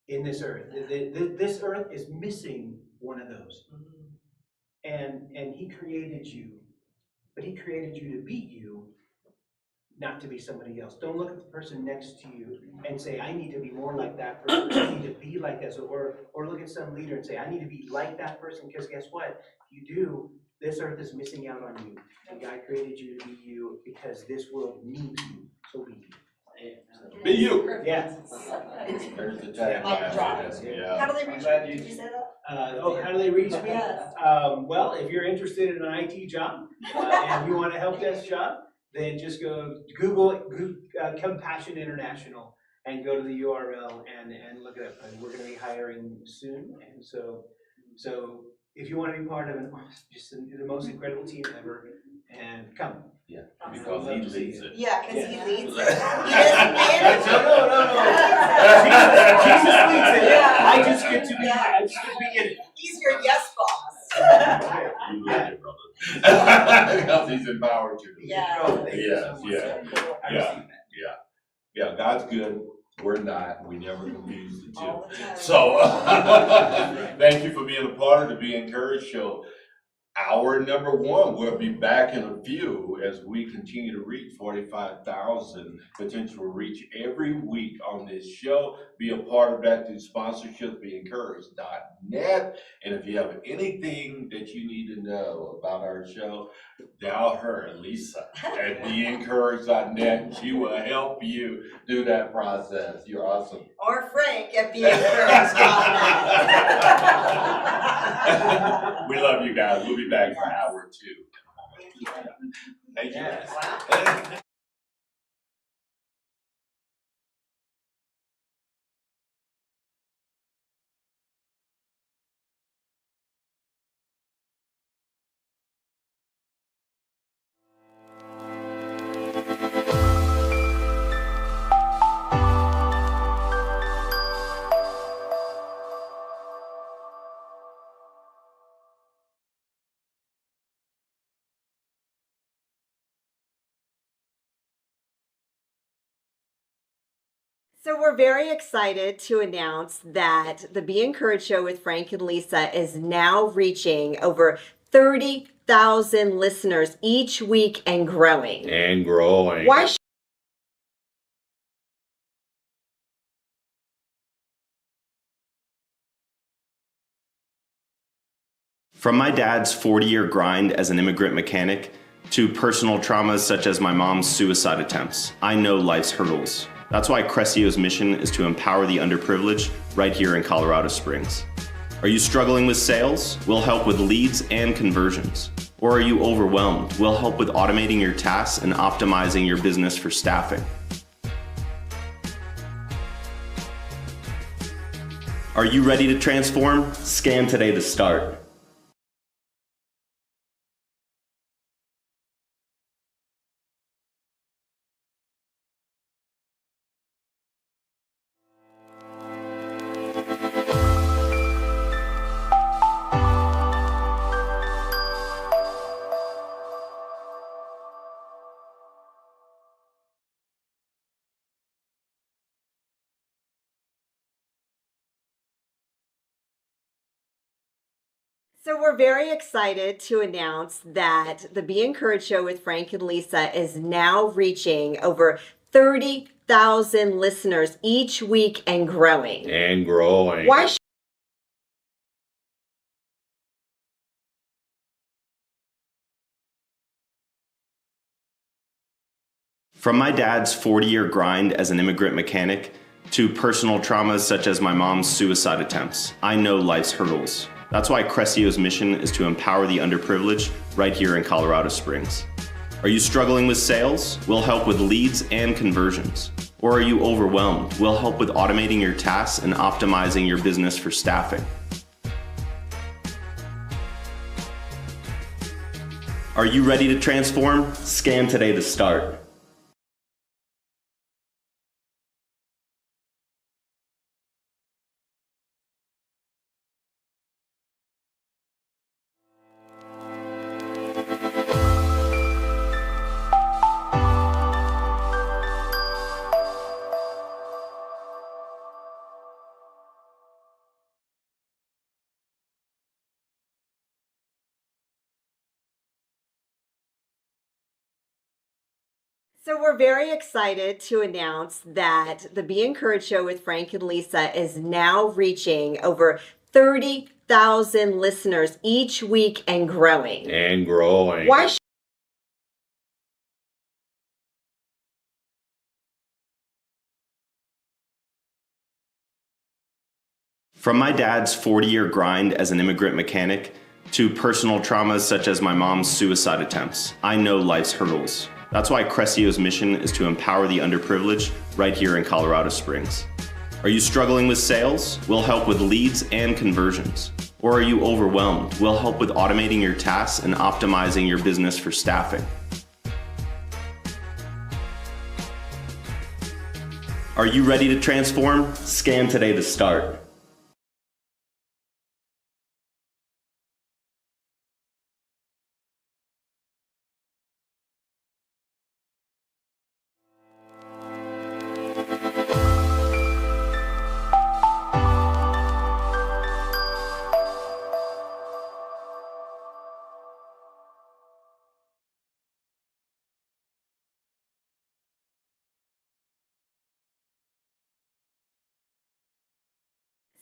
in this earth. This earth is missing one of those. And he created you, but he created you to be you, not to be somebody else. Don't look at the person next to you and say, I need to be more like that person, I need to be like this, or look at some leader and say, I need to be like that person, because guess what? If you do, this earth is missing out on you. And God created you to be you because this world needs you, so be you. Be you. Yeah. There's the tagline. Yeah. How do they reach you? Did you say that? How do they reach me? Yes. Well, if you're interested in an IT job and you want a help desk job, then just go Google Compassion International and go to the URL and look it up. And we're going to be hiring soon, and so if you want to be part of just the most incredible team ever, and come. Yeah, because he leads it. Yeah, because he Yeah. leads it. He doesn't manage it. No. Jesus leads it. Yeah. I just get to be in it. He's your yes boss. You lead it, brother. Because he's empowered you. Yeah. Oh, thank you so Yes, much. yeah. I received that. Yeah, God's good. We're not. We never confuse the two. All the time. So, thank you for being a part of the Be Encouraged show. Hour number one, we'll be back in a few as we continue to reach 45,000 potential reach every week on this show. Be a part of that through sponsorship, beencouraged.net. And if you have anything that you need to know about our show, dial her, Lisa, at beencouraged.net. She will help you do that process. You're awesome. Or Frank at beencouraged.net. We love you guys. We'll be back for hour two. Thank you. Yes. So we're very excited to announce that the Be Encouraged show with Frank and Lisa is now reaching over 30,000 listeners each week and growing. And growing. Why From my dad's 40-year grind as an immigrant mechanic to personal traumas such as my mom's suicide attempts, I know life's hurdles. That's why Crescio's mission is to empower the underprivileged right here in Colorado Springs. Are you struggling with sales? We'll help with leads and conversions. Or are you overwhelmed? We'll help with automating your tasks and optimizing your business for staffing. Are you ready to transform? Scan today to start. So we're very excited to announce that the Be Encouraged show with Frank and Lisa is now reaching over 30,000 listeners each week and growing. And growing. Why From my dad's 40-year grind as an immigrant mechanic to personal traumas such as my mom's suicide attempts. I know life's hurdles. That's why Crescio's mission is to empower the underprivileged right here in Colorado Springs. Are you struggling with sales? We'll help with leads and conversions. Or are you overwhelmed? We'll help with automating your tasks and optimizing your business for staffing. Are you ready to transform? Scan today to start. So we're very excited to announce that the Be Encouraged show with Frank and Lisa is now reaching over 30,000 listeners each week and growing. And growing. Why From my dad's 40-year grind as an immigrant mechanic to personal traumas such as my mom's suicide attempts, I know life's hurdles. That's why Crescio's mission is to empower the underprivileged right here in Colorado Springs. Are you struggling with sales? We'll help with leads and conversions. Or are you overwhelmed? We'll help with automating your tasks and optimizing your business for staffing. Are you ready to transform? Scan today to start.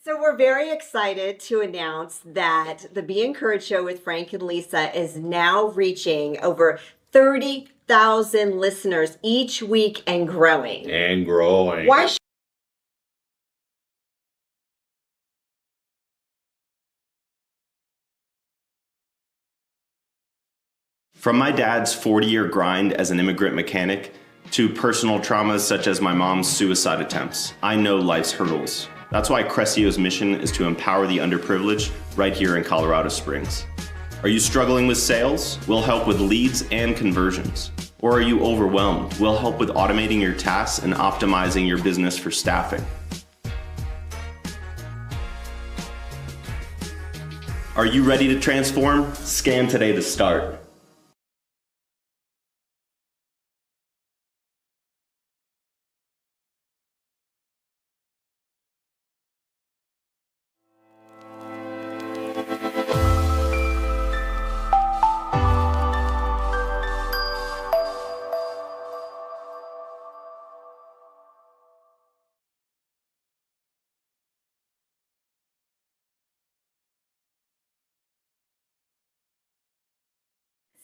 So we're very excited to announce that the Be Encouraged show with Frank and Lisa is now reaching over 30,000 listeners each week and growing. And growing. Why From my dad's 40-year grind as an immigrant mechanic to personal traumas such as my mom's suicide attempts, I know life's hurdles. That's why Crescio's mission is to empower the underprivileged right here in Colorado Springs. Are you struggling with sales? We'll help with leads and conversions. Or are you overwhelmed? We'll help with automating your tasks and optimizing your business for staffing. Are you ready to transform? Scan today to start.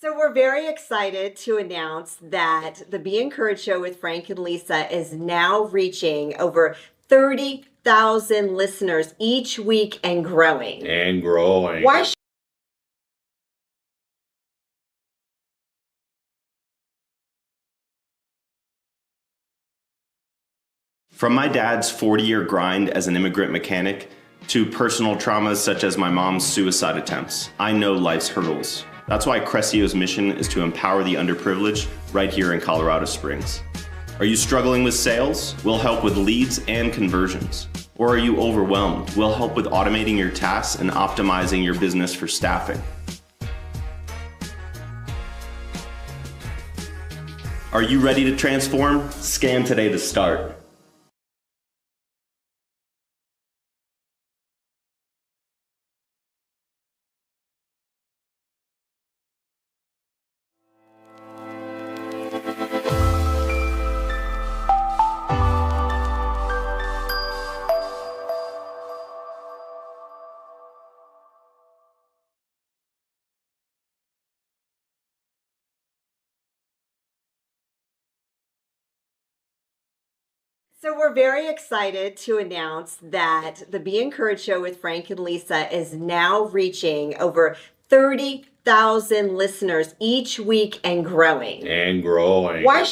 So we're very excited to announce that the Be Encouraged show with Frank and Lisa is now reaching over 30,000 listeners each week and growing. And growing. Why From my dad's 40-year grind as an immigrant mechanic to personal traumas such as my mom's suicide attempts, I know life's hurdles. That's why Crescio's mission is to empower the underprivileged right here in Colorado Springs. Are you struggling with sales? We'll help with leads and conversions. Or are you overwhelmed? We'll help with automating your tasks and optimizing your business for staffing. Are you ready to transform? Scan today to start. So we're very excited to announce that the Be Encouraged show with Frank and Lisa is now reaching over 30,000 listeners each week and growing. And growing. Why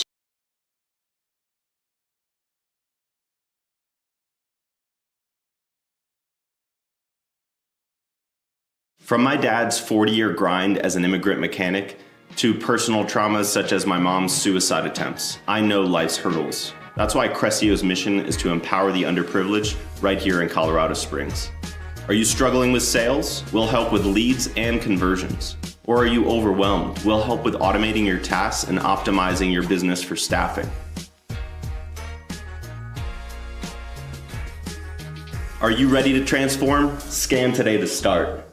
From my dad's 40-year grind as an immigrant mechanic to personal traumas such as my mom's suicide attempts, I know life's hurdles. That's why Crescio's mission is to empower the underprivileged right here in Colorado Springs. Are you struggling with sales? We'll help with leads and conversions. Or are you overwhelmed? We'll help with automating your tasks and optimizing your business for staffing. Are you ready to transform? Scan today to start.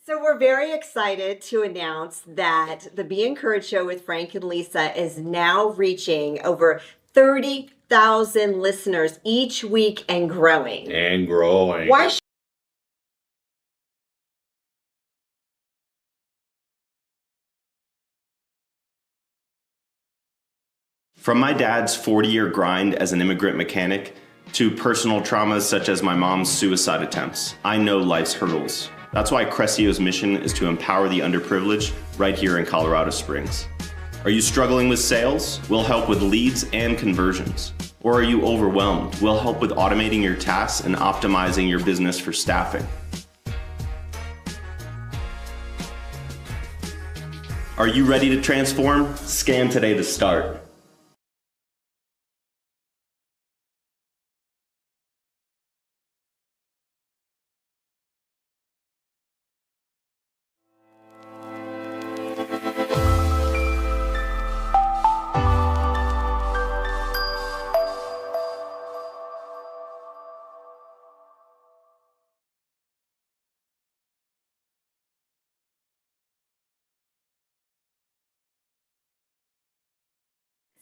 So we're very excited to announce that the Be Encouraged show with Frank and Lisa is now reaching over 30,000 listeners each week and growing. And growing. Why From my dad's 40-year grind as an immigrant mechanic to personal traumas such as my mom's suicide attempts, I know life's hurdles. That's why Crescio's mission is to empower the underprivileged right here in Colorado Springs. Are you struggling with sales? We'll help with leads and conversions. Or are you overwhelmed? We'll help with automating your tasks and optimizing your business for staffing. Are you ready to transform? Scan today to start.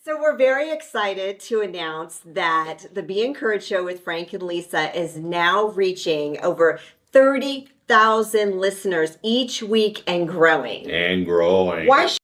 So we're very excited to announce that the Be Encouraged show with Frank and Lisa is now reaching over 30,000 listeners each week and growing. And growing. Why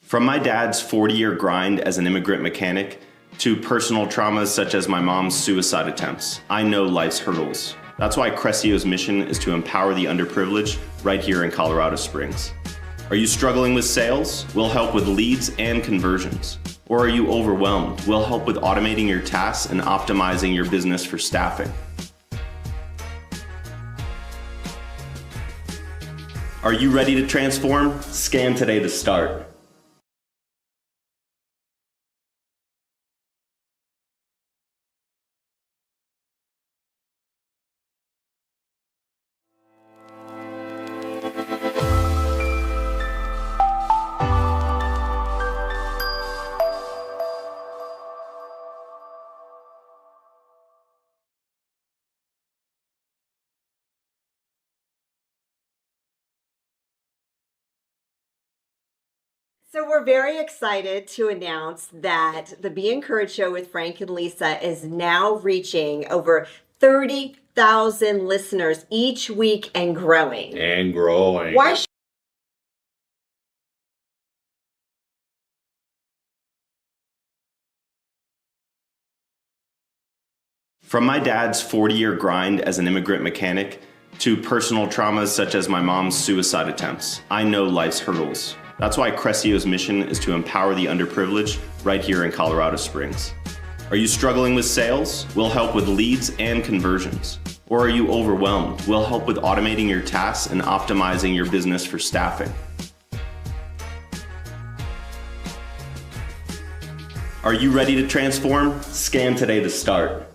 From my dad's 40-year grind as an immigrant mechanic to personal traumas such as my mom's suicide attempts, I know life's hurdles. That's why Crescio's mission is to empower the underprivileged right here in Colorado Springs. Are you struggling with sales? We'll help with leads and conversions. Or are you overwhelmed? We'll help with automating your tasks and optimizing your business for staffing. Are you ready to transform? Scan today to start. So we're very excited to announce that the Be Encouraged show with Frank and Lisa is now reaching over 30,000 listeners each week and growing. And growing. Why From my dad's 40-year grind as an immigrant mechanic to personal traumas such as my mom's suicide attempts, I know life's hurdles. That's why Crescio's mission is to empower the underprivileged right here in Colorado Springs. Are you struggling with sales? We'll help with leads and conversions. Or are you overwhelmed? We'll help with automating your tasks and optimizing your business for staffing. Are you ready to transform? Scan today to start.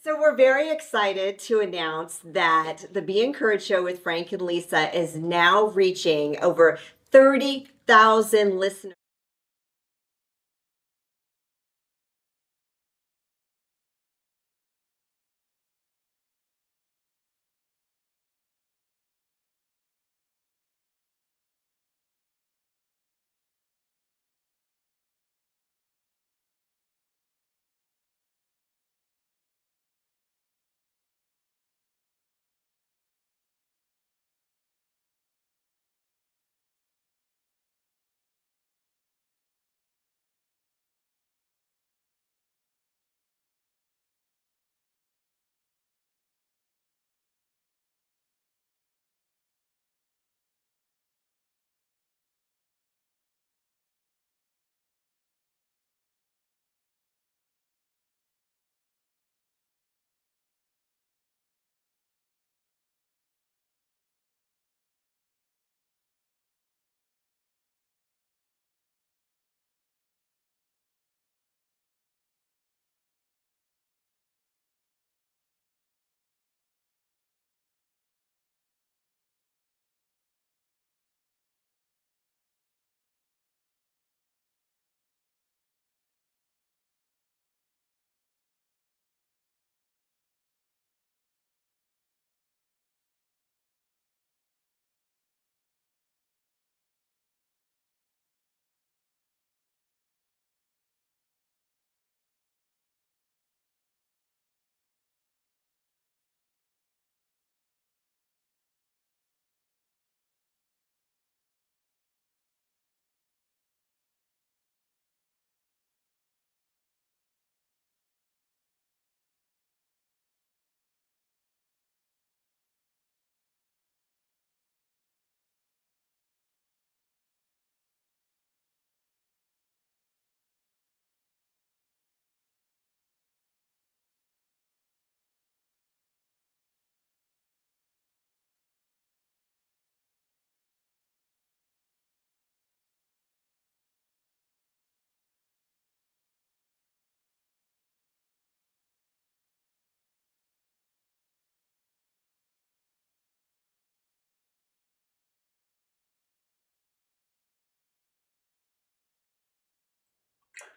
So we're very excited to announce that the Be Encouraged show with Frank and Lisa is now reaching over 30,000 listeners.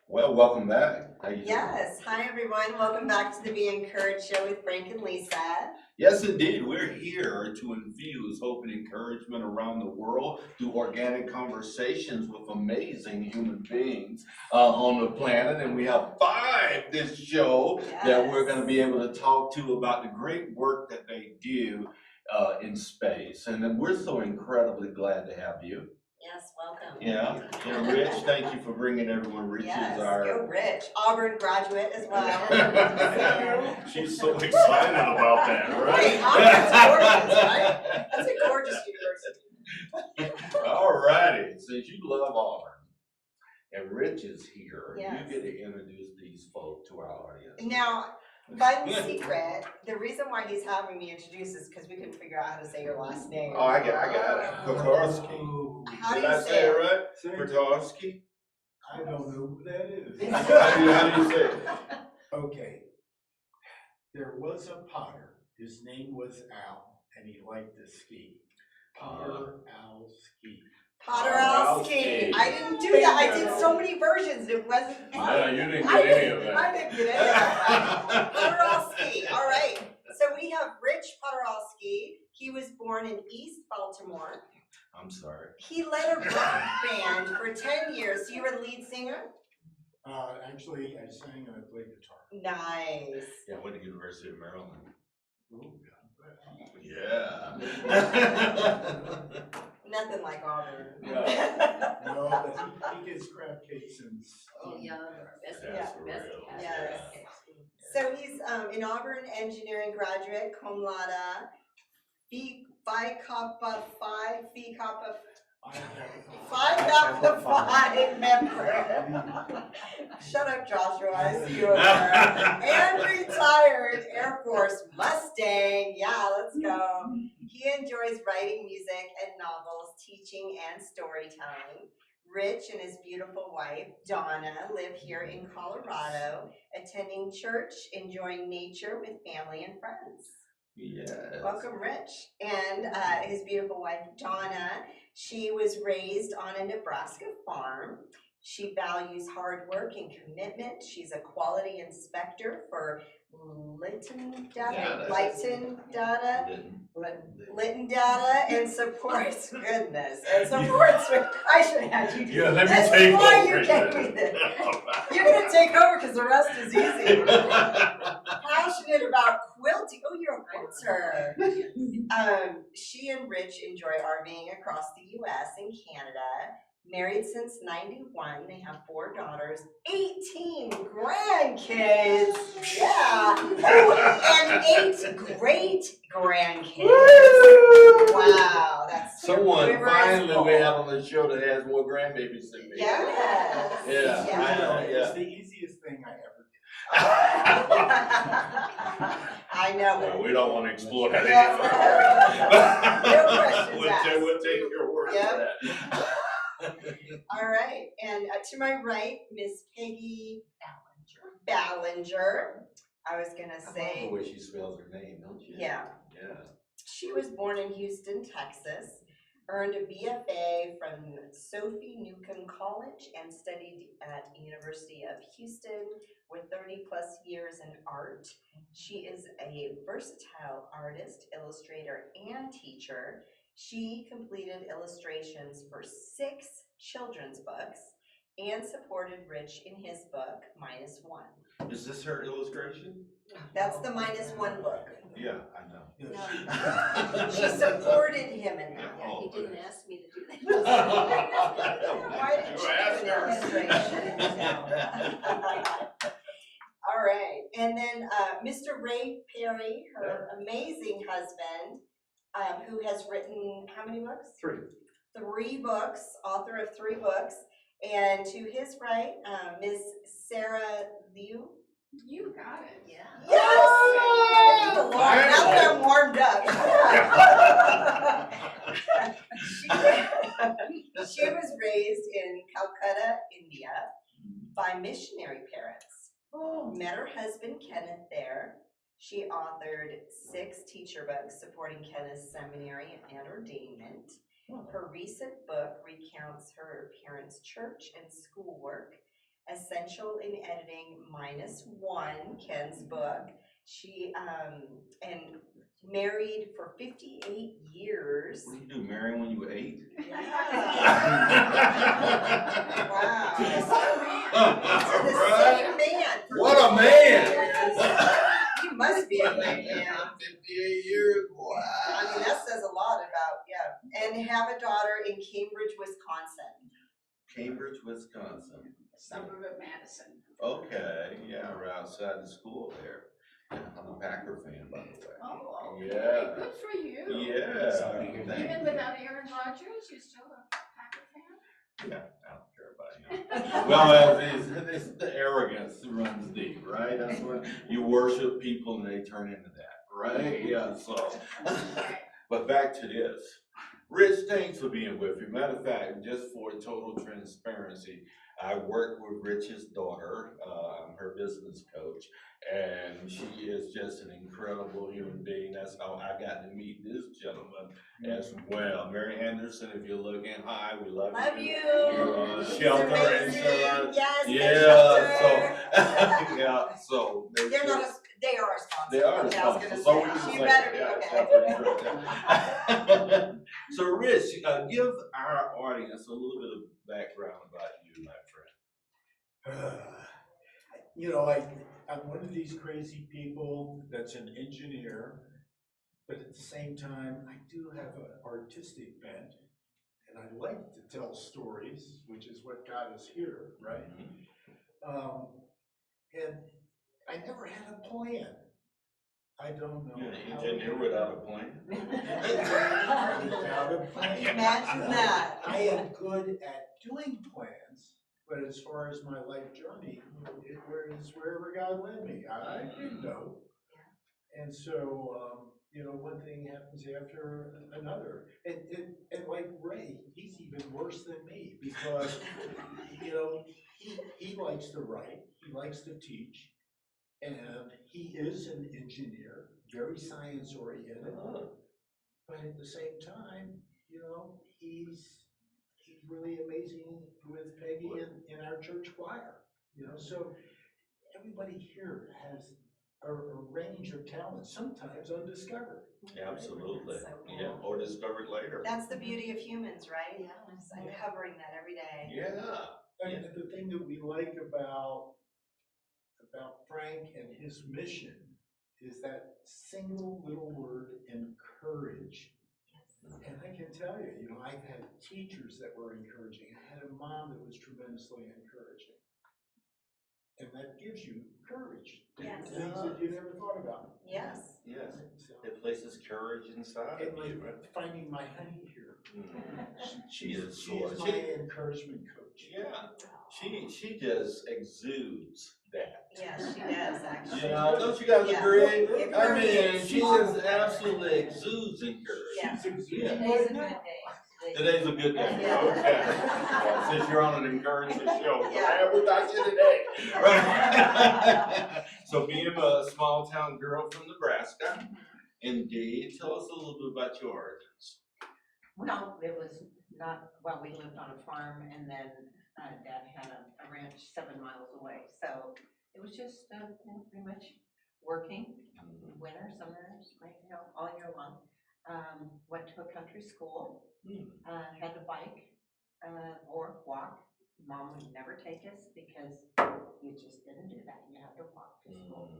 Well, welcome back. How you doing? Yes. Hi, everyone. Welcome back to the Be Encouraged show with Frank and Lisa. Yes, indeed. We're here to infuse hope and encouragement around the world through organic conversations with amazing human beings on the planet. And we have 5 this show that we're going to be able to talk to about the great work that they do in space. And then we're so incredibly glad to have you. Yes, welcome. Yeah, and Rich, thank you for bringing everyone. Rich Yes, is our... go Rich. Auburn graduate as well. She's so excited about that, right? Hey, Auburn's gorgeous, right? That's a gorgeous university. All righty, since you love Auburn and Rich is here, Yes. you get to introduce these folk to our audience. Now, fun secret, the reason why he's having me introduce is because we couldn't figure out how to say your last name. Oh, I got it. Poturalski. How do Did you I say it right? Say it. Poturalski? I don't know who that is. How do you say it? Okay. There was a potter. His name was Al, and he liked to ski. Poturalski. Poturalski. I didn't do that. I did so many versions. It wasn't. Yeah, you didn't get any of that. I didn't get any of that. Poturalski. All right. So we have Rich Poturalski. He was born in East Baltimore. I'm sorry. He led a rock band for 10 years. So you were the lead singer? Actually, I sang and I played guitar. Nice. Yeah, I went to University of Maryland. Oh, Yeah. Nothing like Auburn. Yeah. no, but he gets crab cakes and Oh, yeah. Best, That's best real. cat. Yes. So he's an Auburn engineering graduate, cum laude, Phi Kappa Phi member. Shut up, Joshua. I see you over there. And retired Air Force Mustang. Yeah, let's go. He enjoys writing music and novels, teaching and storytelling. Rich and his beautiful wife, Donna, live here in Colorado, attending church, enjoying nature with family and friends. Yes. Welcome, Rich. And his beautiful wife, Donna, she was raised on a Nebraska farm. She values hard work and commitment. She's a quality inspector for Lytton Data and supports goodness and supports. I should have had you do Yeah, let me this take before over. you gave me this. You're gonna take over because the rest is easy. Passionate about quilting. Oh, you're a quilter. She and Rich enjoy RVing across the U.S. and Canada. Married since '91. They have 4 daughters, 18 grandkids. Yeah. Oh, and 8 great grandkids. Wow, that's Someone river is finally full. we have on the show that has more grandbabies than me. Yes. Yeah. It's the easiest thing I ever I know. Well, we don't want to explore that Yeah. anymore. No questions asked. We'll take your word Yep. for that. All right, and to my right, Miss Peggy Ballinger. I was gonna I love say, the way she spells her name, don't you? yeah. Yeah. She was born in Houston, Texas, earned a BFA from Sophie Newcomb College, and studied at University of Houston with 30+ years in art. She is a versatile artist, illustrator, and teacher. She completed illustrations for 6 children's books and supported Rich in his book, -1. Is this her illustration? That's the -1 book. Yeah, I know. No. She supported him in that. Oh, He didn't ask me to do that. Why didn't you do an illustration? All right, and then Mr. Ray Perry, her amazing husband, who has written how many books? 3. 3 books, author of 3 books, and to his right, Miss Sarah Liu. You got it. Yeah. Yes! Thank the Lord. Now that I'm warmed up. She was raised in Calcutta, India, by missionary parents. Met her husband Kenneth there. She authored 6 teacher books supporting Kenneth's seminary and ordainment. Her recent book recounts her parents' church and schoolwork. Essential in Editing -1, Ken's book. She and married for 58 years. What do you do, marry when you were 8? Wow. All The right. same man. for What a 58 man! years. He must be a great man. 58 years, wow. I mean, that says a lot about, and have a daughter in Cambridge, Wisconsin. Cambridge, Wisconsin. Suburb of Madison. Okay, yeah, we're outside the school there. Yeah, I'm a Packer fan, by the way. Oh, okay. Yeah. Good for you. Yeah. Sorry to hear that. Even without Aaron Rodgers, you're still a Packer fan? Yeah, I don't care about him. Well, it's the arrogance that runs deep, right? That's when you worship people and they turn into that, right? Yeah, so. But back to this. Rich, thanks for being with me. Matter of fact, just for total transparency, I work with Rich's daughter. I'm her business coach, and she is just an incredible human being. That's how I got to meet this gentleman as well. Mary Anderson, if you're looking, hi, we love you. Love you. You're She's shelter amazing. insurance. Yes, Yeah, so they are our sponsor. they are Okay, I was responsible, gonna so we say, can she say better that, be yeah, okay. shelter insurance. So Rich, give our audience a little bit of background about you, my friend. You know, I'm one of these crazy people that's an engineer, but at the same time, I do have an artistic bent, and I like to tell stories, which is what got us here, right? And I never had a plan. I don't know. You're an how engineer it- without a plan? Without a plan. Imagine that. I am good at doing plans, but as far as my life journey, it was wherever God led me. I didn't know. And so, you know, one thing happens after another. And like Ray, he's even worse than me because, you know, he likes to write, he likes to teach, and he is an engineer, very science oriented. But at the same time, you know, he's really amazing with Peggy in our church choir. You know, so everybody here has a range of talents, sometimes undiscovered. Absolutely, So cool. yeah, or discovered later. That's the beauty of humans, right? Just uncovering that every day. Yeah. And the thing that we like about Frank and his mission is that single little word, encourage. And I can tell you, you know, I've had teachers that were encouraging. I had a mom that was tremendously encouraging. And that gives you courage. Yes. Things that you never thought about. Yes. Yes, So, it places courage inside and of like you, right? finding my honey here. She is She is my encouragement coach. yeah, she just exudes that. Yes, she does, actually. You know, don't you guys Yeah. agree? It I really mean, is. she just absolutely exudes encouragement. Yeah. She's exuding Yeah. right now. Today's a good day, Yeah. okay. Well, since you're on an encouragement show, Yeah. we got you today. Right. So being a small town girl from Nebraska, indeed, tell us a little bit about your origins. Well, it was not, well, we lived on a farm and then Dad had a ranch 7 miles away. So it was just you know, pretty much working, winter, summer, spring, you know, all year long. Went to a country school, had to bike or walk. Mom would never take us because you just didn't do that. You had to walk to school.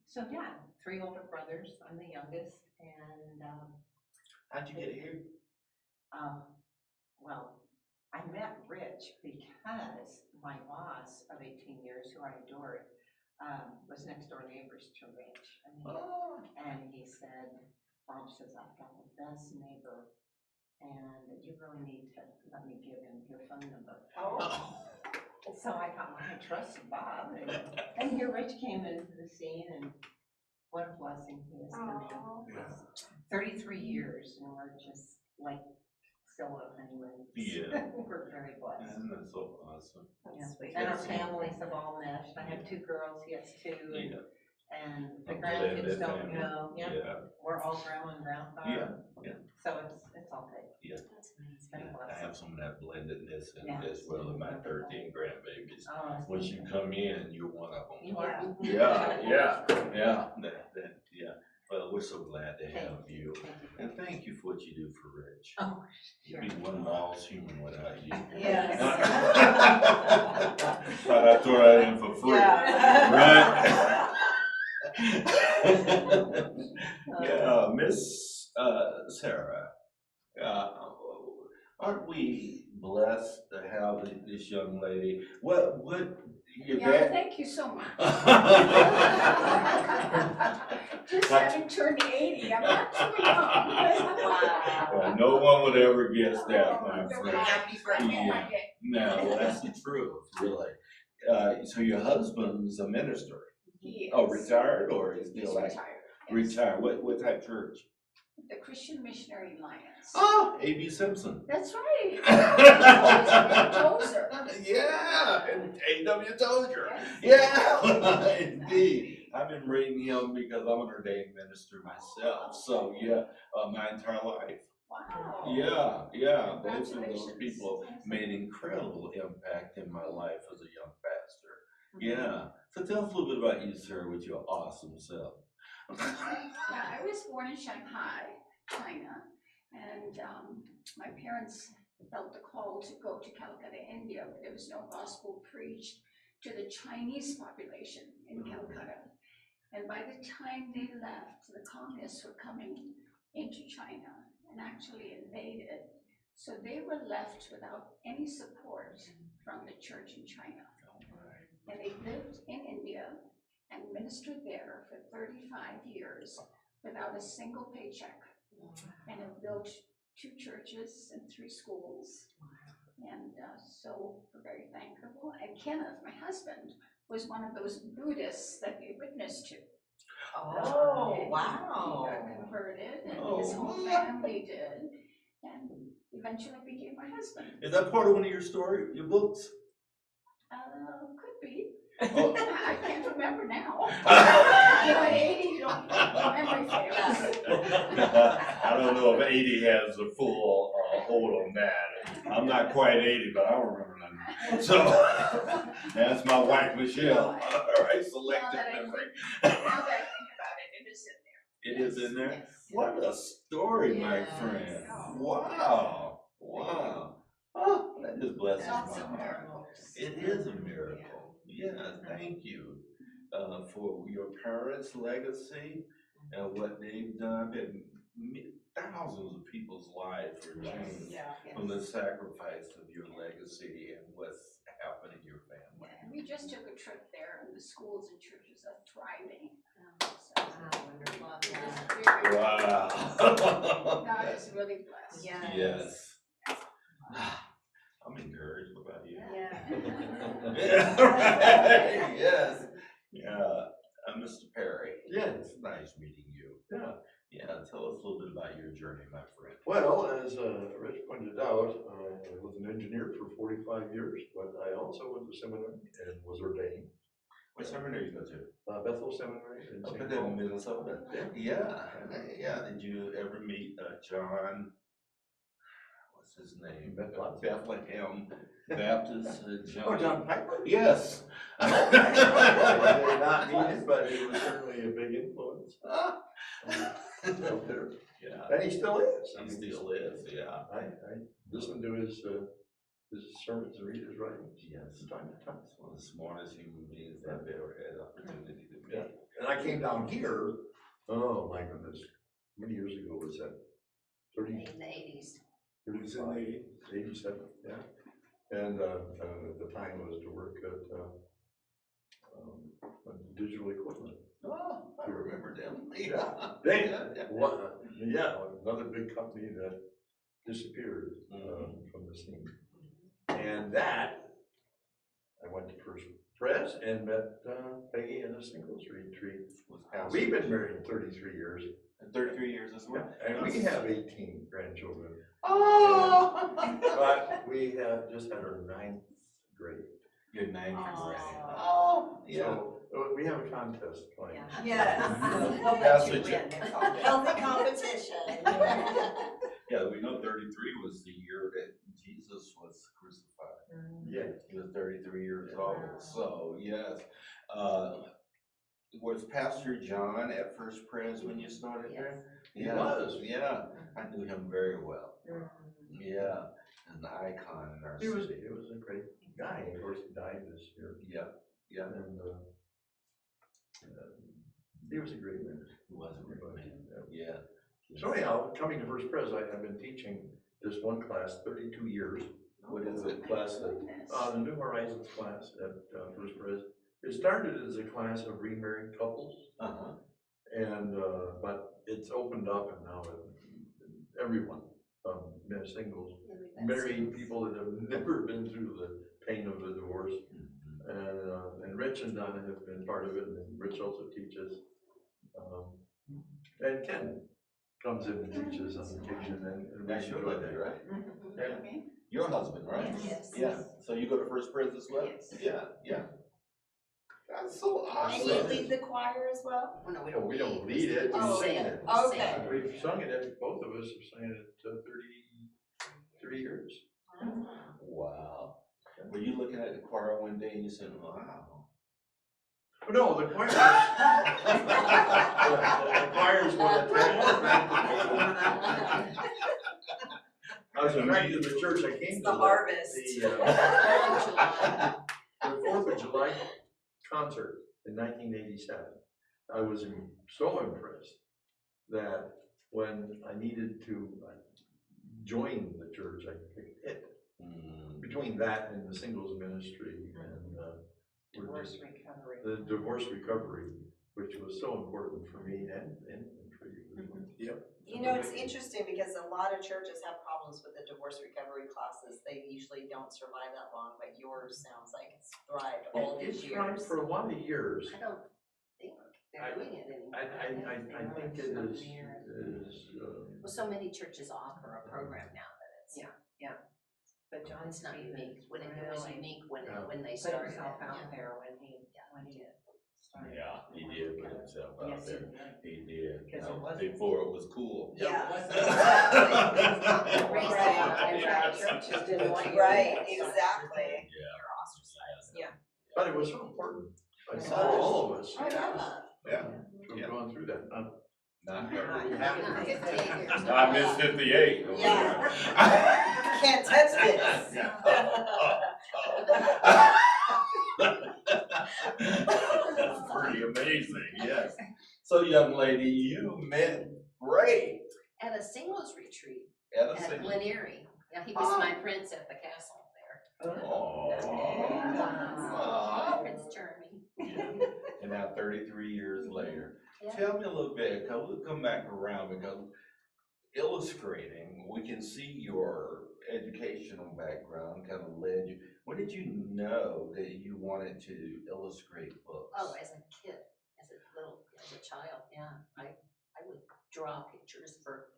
So yeah, 3 older brothers. I'm the youngest, and How'd you get here? well, I met Rich because my boss of 18 years, who I adored, was next door neighbors to Rich. And he said, Bob says, I've got the best neighbor, and you really need to let me give him your phone number. So I thought, well, I trust Bob. And here Rich came into the scene, and what a blessing he is to me. 33 years, and we're just like still on honeymoon. Yeah. We're very blessed. And that's so awesome. Yeah. And our families have all meshed. I have 2 girls, he has 2. And, Yeah. and the A blended grandkids don't family. know. Yeah. We're all grandma and grandpa. Yeah. So it's all good. Yeah. It's been a I blessing. have some of that blendedness in Yeah. as well in my 13 grandbabies. Oh, it's Once you come in, you're one of them. You are. Yeah. Yeah. Well, we're so glad to have you. And thank you for what you do for Rich. Oh, sure. You'd be one lost human without you. Yes. Thought I'd throw that in for free. Right? Yeah, Miss Sarah, aren't we blessed to have this young lady? What your dad? Thank you so much. Just having turned 80, I'm not too young. Wow. Well, no one would ever guess that, my No, friend. Happy birthday. Yeah. No, well, that's the truth, really. So your husband's a minister? He is. Oh, retired or is He's still like? retired. Yes. Retired, what type church? The Christian Missionary Alliance. Oh, A.B. Simpson. That's right. Tozer. Yeah, and A.W. Tozer. Yes. Yeah, indeed. I've been reading him because I'm an ordained minister myself, so yeah, my entire life. Wow. Yeah, both of those Congratulations. people made incredible impact in my life as a young pastor. Yeah, so tell us a little bit about you, sir, with your awesome self. Yeah, I was born in Shanghai, China, and my parents felt the call to go to Calcutta, India, but there was no gospel preached to the Chinese population in Calcutta. And by the time they left, the communists were coming into China and actually invaded. So they were left without any support from the church in China. And they lived in India and ministered there for 35 years without a single paycheck, and have built 2 churches and 3 schools. And so we're very thankful. And Kenneth, my husband, was one of those Buddhists that they witnessed to. Oh, Wow. He got converted, and Oh, his whole what? family did, and eventually became my husband. Is that part of one of your your books? Could be. Oh. I can't remember now. You know, at 80, memory fails. I don't know if 80 has a full hold on that. I'm not quite 80, but I don't remember none. So that's my wife, Michelle. All right, selective memory. Now that I think about it, it is in there. It is in there? Yes. What a story, my Yes. friend. Oh. Wow. Wow. Oh, that just blesses my Lots of heart. miracles. It is a miracle. Yeah, thank you for your parents' legacy and what they've done. Thousands of people's lives were changed from the sacrifice of your legacy and what's happened in your family. And we just took a trip there, and the schools and churches are thriving. Wow. God is really blessed. Yes. I'm encouraged. What about you? Yeah. Yeah, right. Yes. Yeah. Mr. Perry. Yes. It's nice meeting you. Yeah. Yeah. Tell us a little bit about your journey, my friend. Well, as Rich pointed out, I was an engineer for 45 years, but I also went to seminary and was ordained. What seminary you go to? Bethel Seminary in Up St. in Paul. Minnesota. Yeah. Did you ever meet John? What's his name? Bethlehem Baptist John. Oh, John Piper? Yes. I did not meet him, but he was certainly a big influence out there. Yeah. And he still is. He still is, yeah. I listen to his sermons and read his writings. Yes. From time to time. He's one of the smartest human beings I've ever had the opportunity to meet. Yeah. And I came down here, oh my goodness, many years ago was that? 30? In the 80s. It was in the 87, yeah. And the time was to work at digital equipment. Oh, I remember them. Yeah, another big company that disappeared from the scene. And that, I went to First Pres and met Peggy in a singles retreat. We've been married 33 years. 33 years as well. And we have 18 grandchildren. Oh! But we have just had our 9th grade. Your 9th grade. Oh, yeah. So we have a contest playing. yes. We'll let you win. Healthy competition. Yeah, we know 33 was the year that Jesus was crucified. Yeah. He was 33 years old. So, yes. Was Pastor John at First Pres when you started there? He was. Yeah, I knew him very well. Yeah, an icon in our He was city. a great guy. Of course, he died this year. Yeah. And he was a great man. He was a great man. Yeah. So anyhow, coming to First Pres, I've been teaching this one class 32 years. What is it? Class that, the New Horizons class at First Pres. It started as a class of remarried couples. And, but it's opened up and now everyone, men singles, married people that have never been through the pain of a divorce. And Rich and Donna have been part of it, and Rich also teaches. And Ken comes in and teaches on occasion, and That's your enjoy husband, that. right? Yeah. Your husband, right? Yes. Yeah. So you go to First Pres as well? Yes. Yeah. That's so And awesome. you lead the choir as well? Well, no, We don't lead it, we Oh, sing it. Okay. We've sung it, both of us have sung it 33 years. Wow. Were you looking at the choir one day and you said, wow? No, the choir the choirs were attracted. I was attracted to the church, I came It's to the harvest. the 4th of July concert in 1987. I was so impressed that when I needed to join the church, I picked it. Between that and the singles ministry and the divorce recovery, which was so important for me and for you. Yep. You know, it's interesting because a lot of churches have problems with the divorce recovery classes. They usually don't survive that long, but yours sounds like it's thrived all these It's thrived years. for a lot of years. I don't think they're doing it anymore. I think it is, Well, so many churches offer a program now that it's. Yeah. But John It's not Stevens unique, when it was really unique when they put started. himself out Yeah. there when he started. Yeah, he did put himself out Yes, he there. did. He did. Because Now, it wasn't- before it was cool. Yeah. Right. Churches didn't want you. Right, exactly. You're ostracized. Yeah. but it was so important. I It saw was. all of us Yeah. to have gone through that. Not Not her. Not 58 years. I missed 58. over Yeah. there. Can't touch this. That's pretty amazing, yes. So young lady, you met Ray At a singles retreat at a at single. Glen Erie. Yeah, he was my prince at the castle there. Aww. Prince Jeremy. Yeah. And now 33 years later, Yeah. tell me a little bit, cause we'll come back around because illustrating, we can see your educational background kind of led you. When did you know that you wanted to illustrate books? Oh, as a kid, as a child, yeah. I would draw pictures for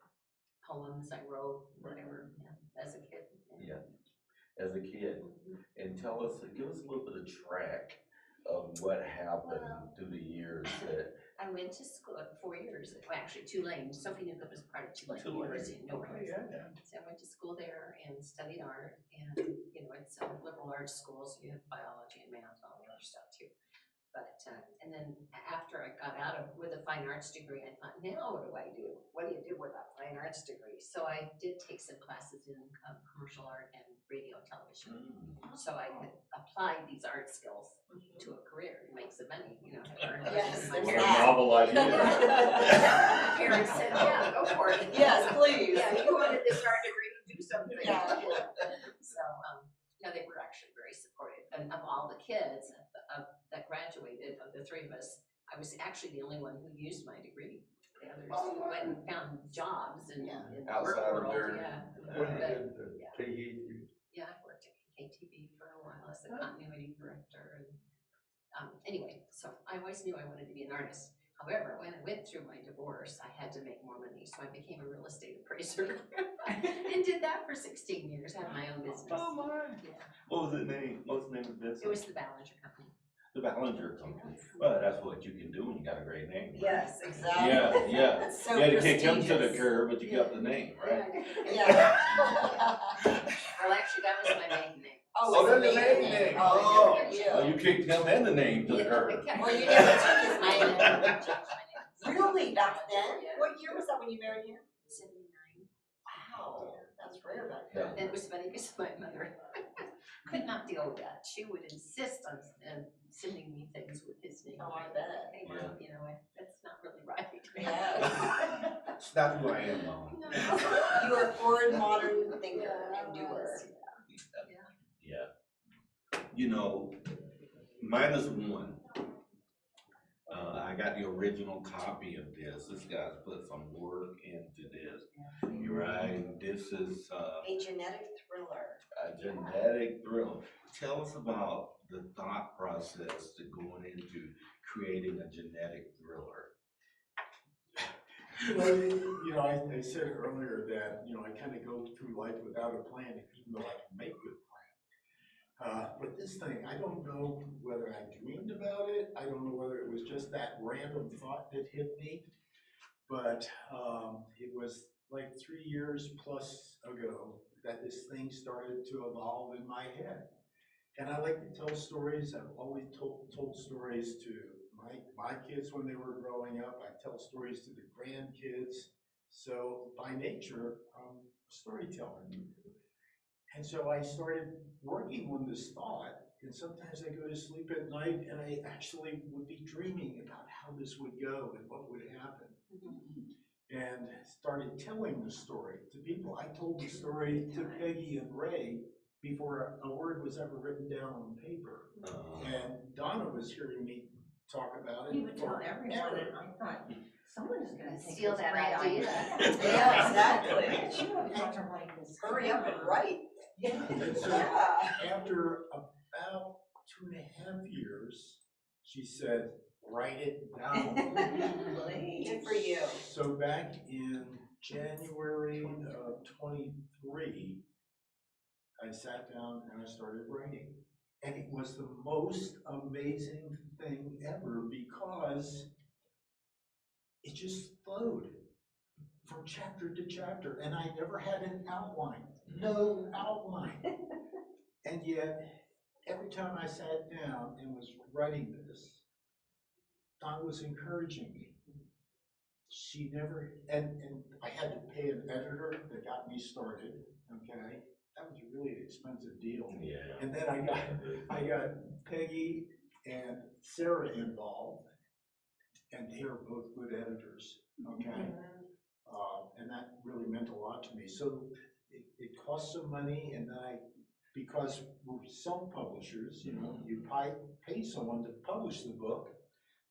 poems I wrote, whatever, yeah, as a kid. Yeah, as a kid. And give us a little bit of track of what happened through the years that. I went to school 4 years, well, actually Tulane. Sophie Newcomb was part of Tulane University in Newark. Okay, yeah. So I went to school there and studied art, and it's a liberal arts school, so you have biology and math and all the other stuff too. But and then after I got out with a fine arts degree, I thought, now what do I do? What do you do with a fine arts degree? So I did take some classes in commercial art and radio and television, so I could apply these art skills to a career and make some money. Yes, My there's What a that. novel idea. my parents said, yeah, go for it. Yes, please. Yeah, you wanted this art degree to do something. Yeah. So, they were actually very supportive. And of all the kids that graduated, of the three of us, I was actually the only one who used my degree. The others went and found jobs in the work Outside of world, their- What you But- did, KE, yeah, I worked at KTV for a while as a continuity director. And anyway, so I always knew I wanted to be an artist. However, when I went through my divorce, I had to make more money, so I became a real estate appraiser and did that for 16 years. Had my own business. Oh my! Yeah. What was the name? What's the name of the business? It was the Ballinger Company. The Ballinger Company. Well, that's what you can do when you got a great name. Right? Yes, exactly. Yeah. It's so You had to kick him to the prestigious. curb, but you got the name, right? Yeah. Well, actually, that was my maiden name. Oh, that's the maiden name. Oh, Oh, you kicked him and the name to the curb. Well, you never took his my name. name. Really, back then? Yeah. What year was that when you married him? 79. Wow, that's rare back then. And it was funny because my mother could not deal with that. She would insist on sending me things with his name. Oh, I bet. Hey, Mom, that's not really right. Yeah. It's not who I am, Mom. No. You are a forward modern thinker and doer. Yeah. Minus one. I got the original copy of this. This guy's put some work into this. You're right. This is A genetic thriller. a genetic thrill. Tell us about the thought process to going into creating a genetic thriller. Well, I said earlier that, I kind of go through life without a plan, even though I can make good plans. But this thing, I don't know whether I dreamed about it. I don't know whether it was just that random thought that hit me. But it was like 3 years plus ago that this thing started to evolve in my head. And I like to tell stories. I've always told stories to my kids when they were growing up. I tell stories to the grandkids. So by nature, I'm a storyteller. And so I started working on this thought, and sometimes I go to sleep at night and I actually would be dreaming about how this would go and what would happen. And started telling the story to people. I told the story to Peggy and Ray before a word was ever written down on paper. And Donna was hearing me talk about it. You would tell everyone, and I thought, someone is gonna take Steal this that great idea. Yeah, exactly. You have got to write this. Hurry up and write. And so Yeah. after about 2.5 years, she said, write it down. Good for you. So back in January of 23, I sat down and I started writing. And it was the most amazing thing ever because it just flowed from chapter to chapter, and I never had an outline, no outline. And yet, every time I sat down and was writing this, Dawn was encouraging me. She never, and I had to pay an editor that got me started, okay? That was a really expensive deal. Yeah. And then I got Peggy and Sarah involved, and they are both good editors, okay? And that really meant a lot to me. So it cost some money, and because we're self-publishers, you know, you pay someone to publish the book,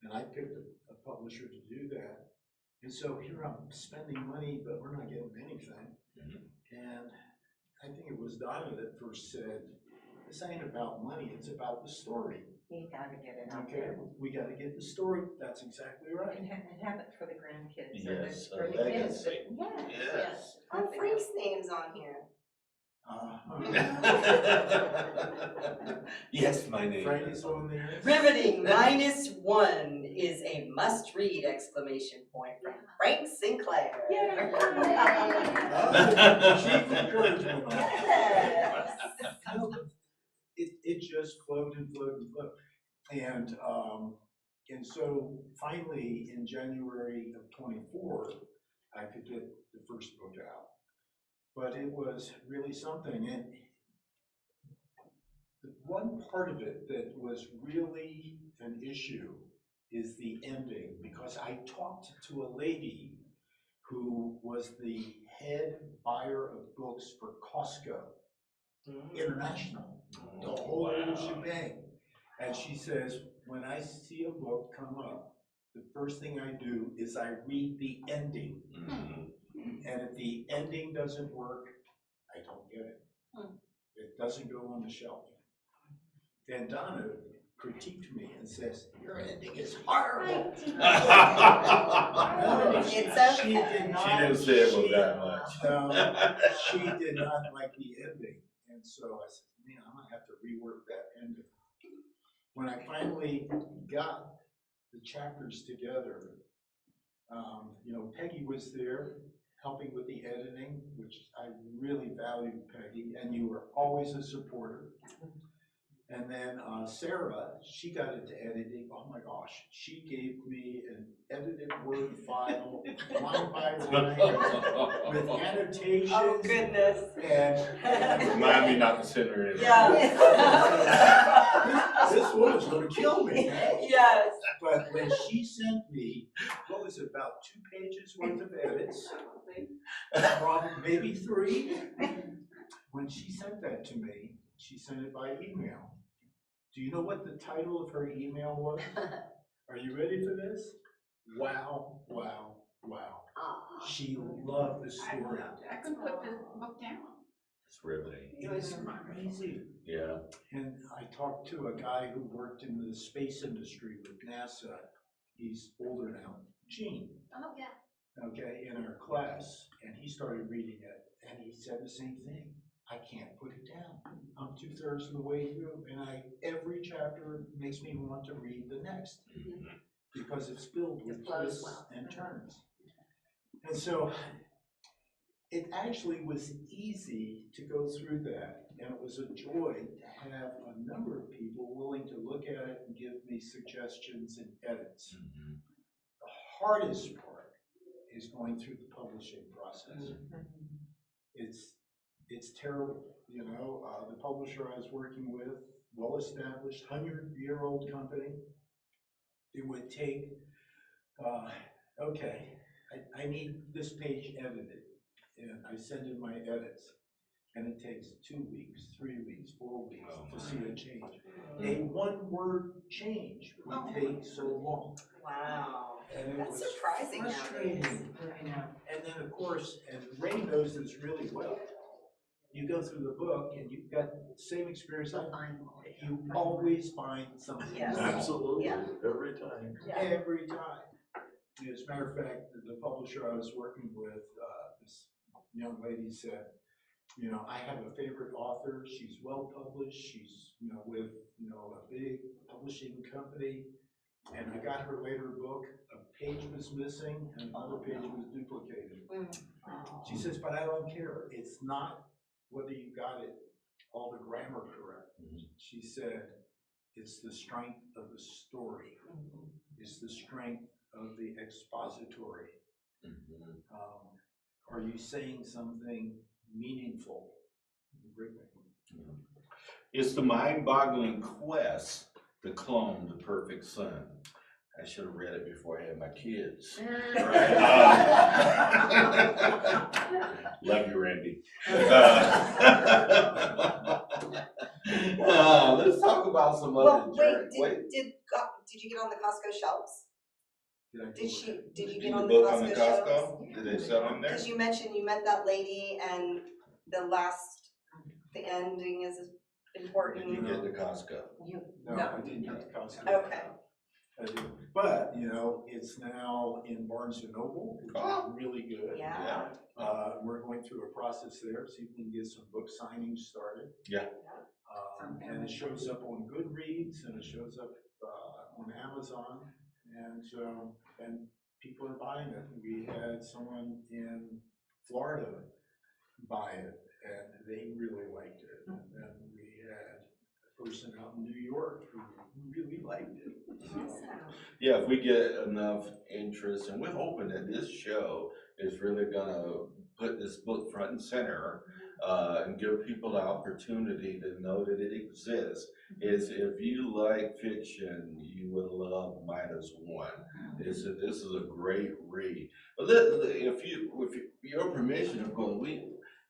and I picked a publisher to do that. And so here I'm spending money, but we're not getting anything. And I think it was Donna that first said, this ain't about money, it's about the story. You gotta get it out Okay, there. we gotta get the story, that's exactly right. And have it for the grandkids. Yes, or a the kids. legacy. Yes. Yes. Oh, Frank's name's on here. Yes, my name. Frank is on there. Riveting -1 is a must-read exclamation point from Frank Sinclair. Chief encouragement on Yes. it just flowed and flowed and flowed. And so finally in January of 24, I could get the first book out. But it was really something. And the one part of it that was really an issue is the ending, because I talked to a lady who was the head buyer of books for Costco International, the whole shebang. And she says, when I see a book come up, the first thing I do is I read the ending. And if the ending doesn't work, I don't get it. It doesn't go on the shelf. Then Donna critiqued me and says, your ending is horrible. It's okay. She did not. She didn't say it was that much. No, she did not like the ending. And so I said, man, I'm gonna have to rework that ending. When I finally got the chapters together, you know, Peggy was there helping with the editing, which I really valued, Peggy, and you were always a supporter. And then Sarah, she got into editing. Oh my gosh, she gave me an edited Word file, line by line, with annotations. Oh, goodness. And Remind me not to send her in. this woman's gonna kill me. Yes. But when she sent me, what was it, about 2 pages worth of edits, probably maybe 3. When she sent that to me, she sent it by email. Do you know what the title of her email was? Are you ready for this? Wow, wow, wow. She loved the story. I could put the book down. It's riveting. It was crazy. Yeah. And I talked to a guy who worked in the space industry with NASA. He's older now, Gene. Oh, yeah. Okay, in our class, and he started reading it, and he said the same thing. I can't put it down. I'm 2/3 of the way through, and every chapter makes me want to read the next because it's filled with twists and turns. And so it actually was easy to go through that, and it was a joy to have a number of people willing to look at it and give me suggestions and edits. The hardest part is going through the publishing process. It's terrible, you know. The publisher I was working with, well-established, 100-year-old company. It would take, okay, I need this page edited, and I send in my edits, and it takes 2 weeks, 3 weeks, 4 weeks to see a change. A 1-word change would take so long. Wow. And it That's was surprising frustrating. nowadays. I know. And then, of course, and Ray knows this really well. you go through the book and you've got the same experience. You always find something. Yes. Absolutely, Yeah. every time. Every time. As a matter of fact, the publisher I was working with, this young lady said, you know, I have a favorite author. She's well published. She's, you know, with, you know, a big publishing company. And I got her later book, a page was missing and another page was duplicated. She says, but I don't care. It's not whether you got it, all the grammar correct. She said, it's the strength of the story. It's the strength of the expository. Are you saying something meaningful? It's the mind-boggling quest to clone the perfect son. I should have read it before I had my kids. Right? Love you, Randy. Let's talk about some other Wait, did you get on the Costco shelves? Did you get on the book on the Costco shelves? Costco? Did they sell in there? Because you mentioned you met that lady and the ending is important. Did you get to Costco? No, I didn't get to Costco. Okay. I didn't. But, you know, it's now in Barnes & Noble, which is really good. Yeah. We're going through a process there, see if we can get some book signings started. Yeah. And it shows up on Goodreads and it shows up on Amazon. And people are buying it. We had someone in Florida buy it and they really liked it. And then we had a person out in New York who really liked it. Yeah, if we get enough interest, and we're hoping that this show is really gonna put this book front and center, and give people the opportunity to know that it exists. Is if you like fiction, you will love -1. This is a great read. But with your permission, of course,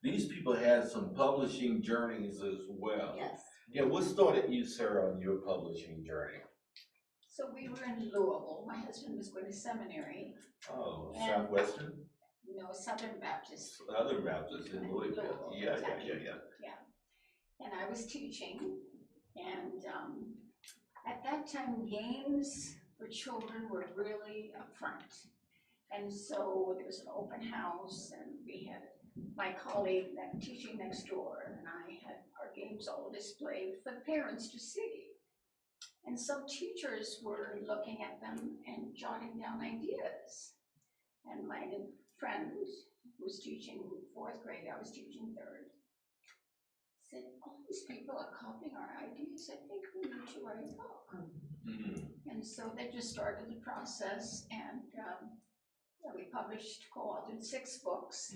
these people had some publishing journeys as well. Yes. Yeah, what started you, Sarah, on your publishing journey? So we were in Louisville. My husband was going to seminary. Oh, And- Southwestern? No, Southern Baptist. Southern Baptist in Louisville. Louisville, Yeah. Yeah. And I was teaching, and at that time, games for children were really up front. And so there was an open house, and we had my colleague teaching next door, and I had our games all displayed for the parents to see. And some teachers were looking at them and jotting down ideas. And my friend who was teaching 4th grade, I was teaching 3rd, said, all these people are copying our ideas. I think we need to write a book. And so they just started the process, and we published, co-authored 6 books,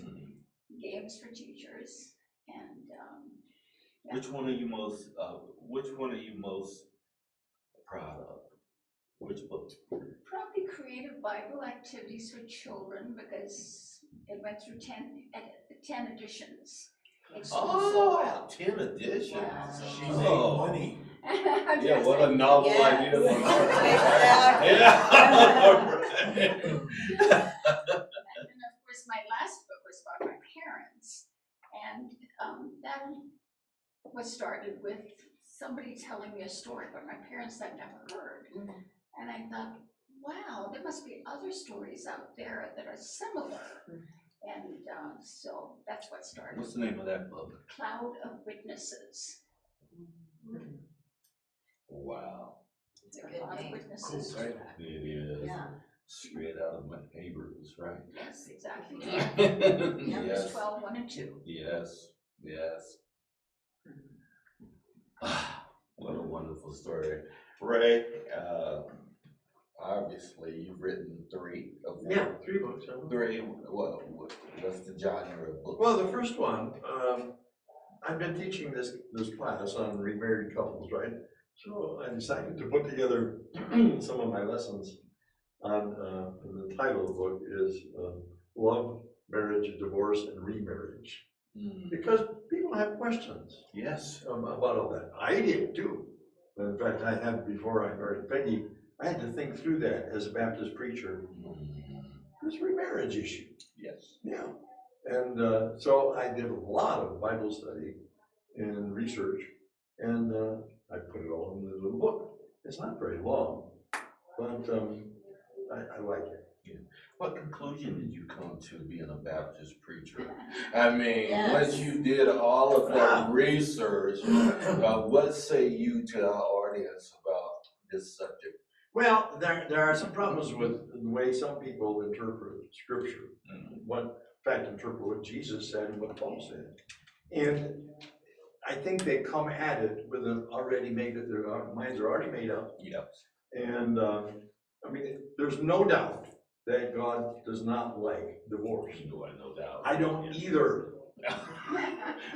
games for teachers, and Which one are you most proud of? Which book? probably Creative Bible Activities for Children, because it went through 10 editions. It's sold so well. 10 editions. Yeah. She made money. Yeah, what a novel idea. Exactly. And of course, my last book was about my parents, and that was started with somebody telling me a story about my parents I'd never heard. And I thought, wow, there must be other stories out there that are similar. And so that's what started. What's the name of that book? Cloud of Witnesses. Wow. It's a good Cloud of name. Witnesses. Cool, right? It is. Yeah. Straight out of my neighbors, right? Yes, exactly. Yes. Numbers 12, 1 and 2. Yes. What a wonderful story. Ray, obviously you've written 3 of them. Yeah, 3 books. 3, what's the genre of book? Well, the first one, I've been teaching this class on remarried couples, right? So I decided to put together some of my lessons on, the title of the book is Love, Marriage, Divorce, and Remarriage. Because people have questions. Yes. About all that. I did too. In fact, I had, before I married Peggy, I had to think through that as a Baptist preacher. This remarriage issue. Yes. Yeah. And so I did a lot of Bible study and research, and I put it all in the little book. It's not very long, but I like it. Yeah. What conclusion did you come to being a Baptist preacher? I mean, Yes. once you did all of that research, what say you to our audience about this subject? Well, there are some problems with the way some people interpret Scripture. In fact, interpret what Jesus said and what Paul said. And I think they come at it with an already made it, their minds are already made up. Yep. And I mean, there's no doubt that God does not like divorce. No doubt. I don't either.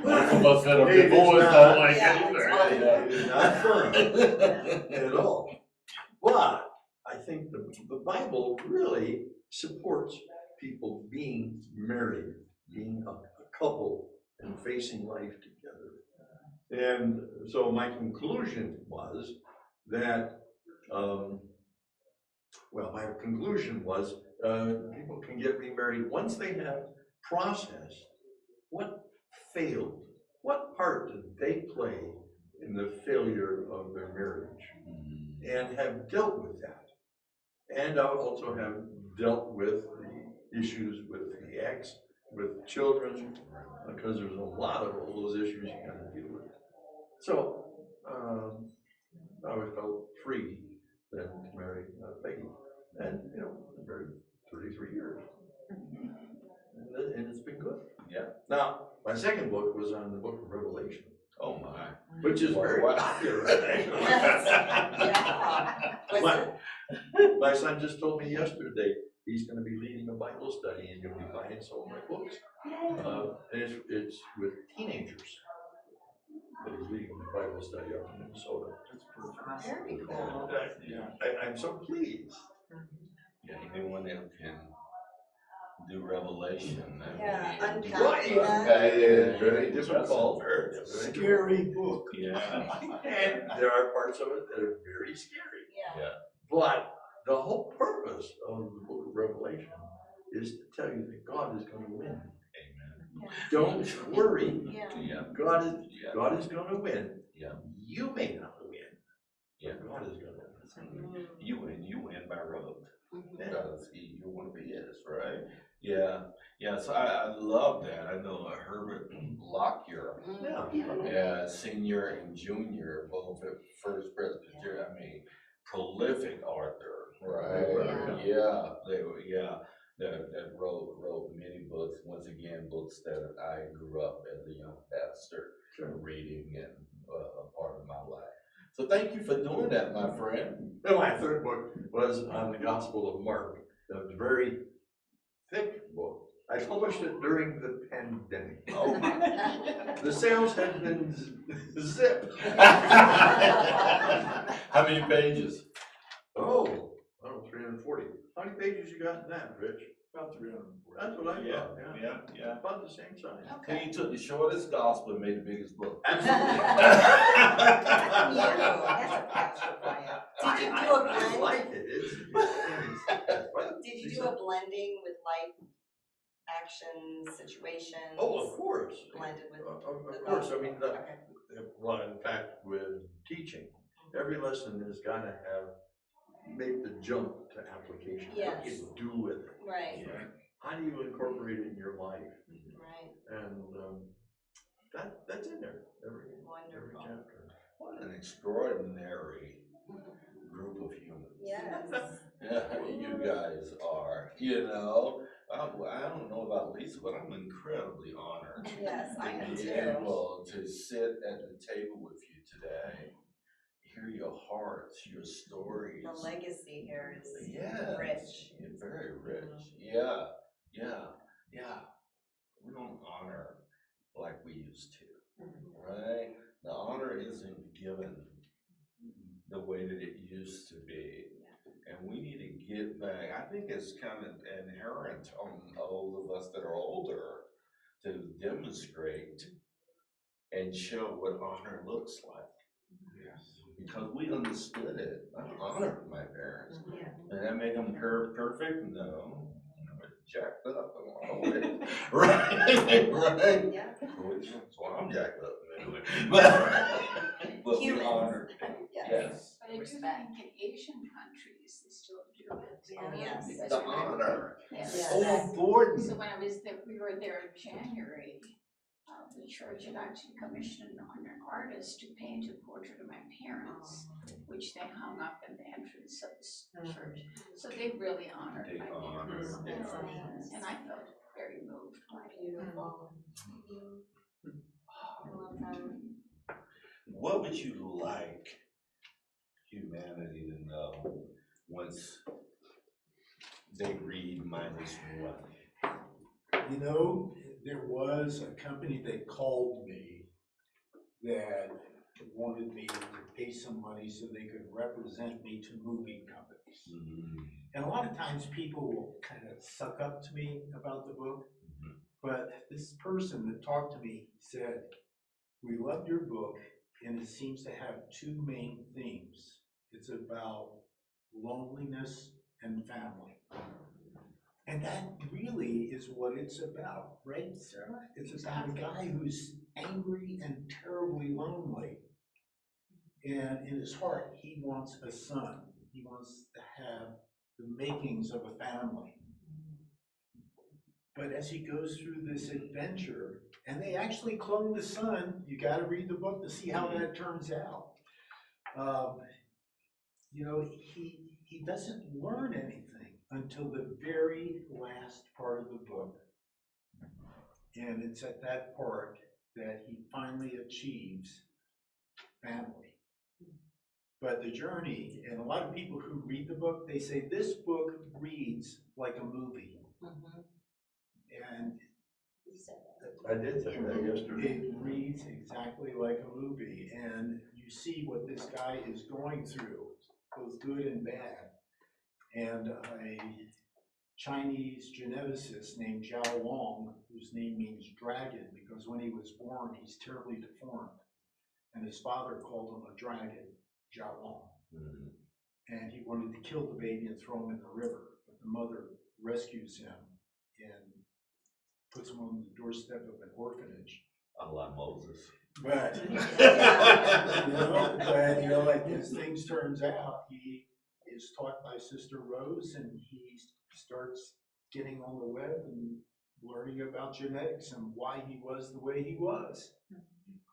Most of us that are It is divorced not- don't like Yeah, it it's either. It is not fun at all. But I think the Bible really supports people being married, being a couple, and facing life together. And so my conclusion was that, people can get remarried once they have processed what failed, what part did they play in the failure of their marriage, and have dealt with that. And I also have dealt with the issues with the ex, with children, because there's a lot of all those issues you gotta deal with. So, I always felt free then to marry Peggy. And, I'm married 33 years. And it's been good. Yeah. Now, my second book was on the book of Revelation. Oh my. Which is very popular. My son just told me yesterday he's going to be leading a Bible study and he'll be buying some of my books. And it's with teenagers. But he's leading the Bible study up in Minnesota. Very cool. And I'm so pleased. Yeah, anyone that can do Revelation. Yeah, unpack Right. that. It's very difficult. Scary book. Yeah. And there are parts of it that are very scary. Yeah. But the whole purpose of the book of Revelation is to tell you that God is going to win. Amen. Don't worry. Yeah. Yeah. God is going to win. Yeah. You may not win. Yeah. God is going to win. You win by road. Because you're one of his, right? Yeah. Yeah, so I love that. I know Herbert Lockyer, senior and junior, both at First Presbyterian, prolific author, right? Yeah, that wrote many books. Once again, books that I grew up as a young pastor reading and a part of my life. So thank you for doing that, my friend. And my third book was on the Gospel of Mark. It was a very thick book. I published it during the pandemic. Oh my. The sales had been zipped. How many pages? Oh, I don't know, 340. How many pages you got in that, Rich? About 340. That's what I thought, Yeah. About the same size. So you took the shortest gospel and made the biggest book. Absolutely. That's a pastor plan. Did you do a I blend? like it. Did you do a blending with life actions, situations? Oh, of course. Blended with. Of course. I mean, Okay. well, in fact, with teaching, every lesson has got to make the jump to application. What do Yes. you do with it? Right. How do you incorporate it in your life? Right. And that's in there every Wonderful. chapter. What an extraordinary group of humans. Yes. You guys are, I don't know about Lisa, but I'm incredibly honored Yes, I am to be too. able to sit at the table with you today, hear your hearts, your stories. The legacy here is Yes, rich. very rich. Yeah. We don't honor like we used to, right? The honor isn't given the way that it used to be. And we need to get back. I think it's kind of inherent on all of us that are older to demonstrate and show what honor looks like. Yes. Because we understood it. I honored my parents. Yeah. Did that make them perfect? No. It jacked up. Right, right. Yeah. So I'm jacked up anyway. But we Humans. honor, Yes. yes. But I do think in Asian countries, they still do it. Yes. Because The when I- honor. Yes. Yes. So important. So when I was there, we were there in January, the church had actually commissioned an artist to paint a portrait of my parents, which they hung up in the entrance of the church. So they really honored They my honor, parents. they honor. And I felt very moved by it. Beautiful. I love that. What would you like humanity to know once they read -1? You know, there was a company that called me that wanted me to pay some money so they could represent me to movie companies. And a lot of times people will kind of suck up to me about the book, but this person that talked to me said, we loved your book, and it seems to have two main themes. It's about loneliness and family. And that really is what it's about, right, Sarah? It's about a guy who's angry and terribly lonely. And in his heart, he wants a son. He wants to have the makings of a family. But as he goes through this adventure, and they actually clone the son, you got to read the book to see how that turns out. You know, he doesn't learn anything until the very last part of the book. And it's at that part that he finally achieves family. But the journey, and a lot of people who read the book, they say this book reads like a movie. And I did say that yesterday. it reads exactly like a movie, and you see what this guy is going through, both good and bad. And a Chinese geneticist named Zhao Wong, whose name means dragon, because when he was born, he's terribly deformed. And his father called him a dragon, Zhao Wong. And he wanted to kill the baby and throw him in the river, but the mother rescues him and puts him on the doorstep of an orphanage. A la Moses. But, you know, like as things turns out, he is taught by Sister Rose, and he starts getting on the web and learning about genetics and why he was the way he was.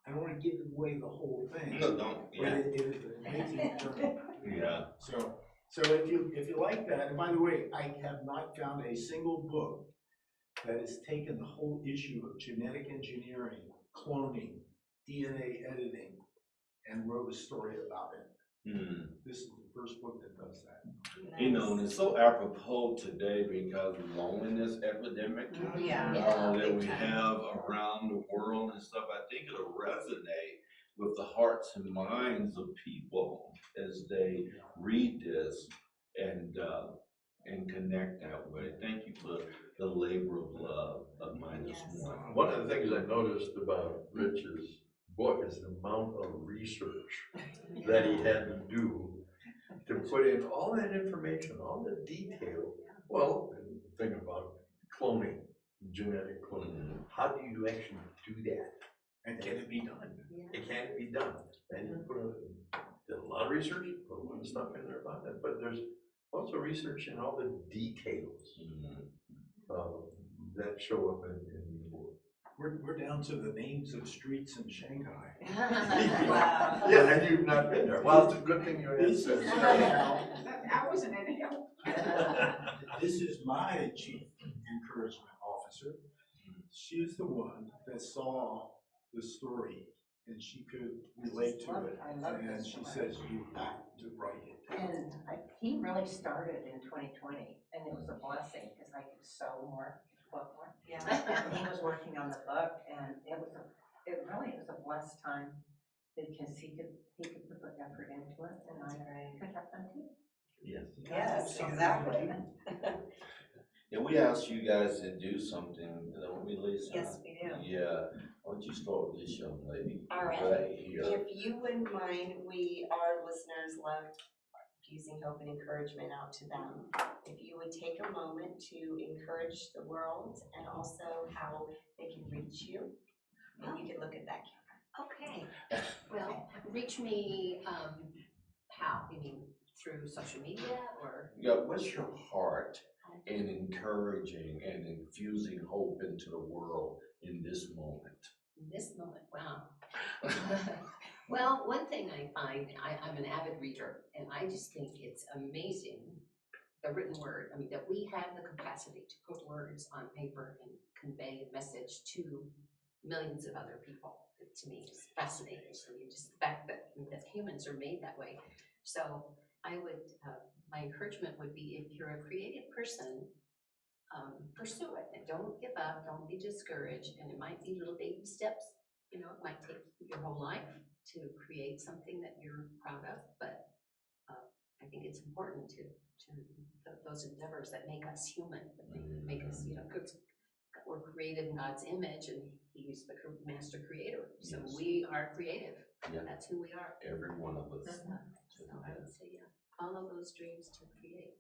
I don't want to give away the whole thing. No, don't. But it is an amazing journey. Yeah. So if you like that, and by the way, I have not found a single book that has taken the whole issue of genetic engineering, cloning, DNA editing, and wrote a story about it. This is the first book that does that. You know, and it's so apropos today because of the loneliness epidemic that we have around the world and stuff. I think it'll resonate with the hearts and minds of people as they read this and connect that way. Thank you for the labor of love of -1. One of the things I noticed about Rich's book is the amount of research that he had to do to put in all that information, all the detail. Well, think about cloning, genetic cloning. How do you actually do that? And can it be done? It can't be done. And he did a lot of research, put a lot of stuff in there about that. But there's also research in all the details that show up in the book. We're down to the names of streets in Shanghai. Wow. Yeah, and you've not been there. Well, it's a good thing you had said. I wasn't in it. This is my chief encouragement officer. She's the one that saw the story and she could relate to it. And she says, you have to write it. And he really started in 2020, and it was a blessing because I could sew more, book more. Yeah. And he was working on the book, and it really was a blessed time because he could put the effort into it, and I could have fun too. Yes. Yes, exactly. And we asked you guys to do something, don't we, Lisa? Yes, we do. Yeah. Why don't you start with this young lady? All right. Right here. If you wouldn't mind, our listeners love infusing hope and encouragement out to them. If you would take a moment to encourage the world and also how they can reach you, and you can look at that camera. Okay, well, reach me, how? You mean through social media or? Yeah, what's your heart in encouraging and infusing hope into the world in this moment? In this moment, wow. Well, one thing I find, I'm an avid reader, and I just think it's amazing, the written word. I mean, that we have the capacity to put words on paper and convey a message to millions of other people. To me, is fascinating. I mean, just the fact that humans are made that way. So I would, my encouragement would be, if you're a creative person, pursue it and don't give up, don't be discouraged, and it might be little baby steps. You know, it might take your whole life to create something that you're proud of, but I think it's important to those endeavors that make us human, that make us, you know, because we're created in God's image, and He's the master creator. So Yes. we are creative. Yeah. That's who we are. Every one of us. So I would say, yeah, follow those dreams to create.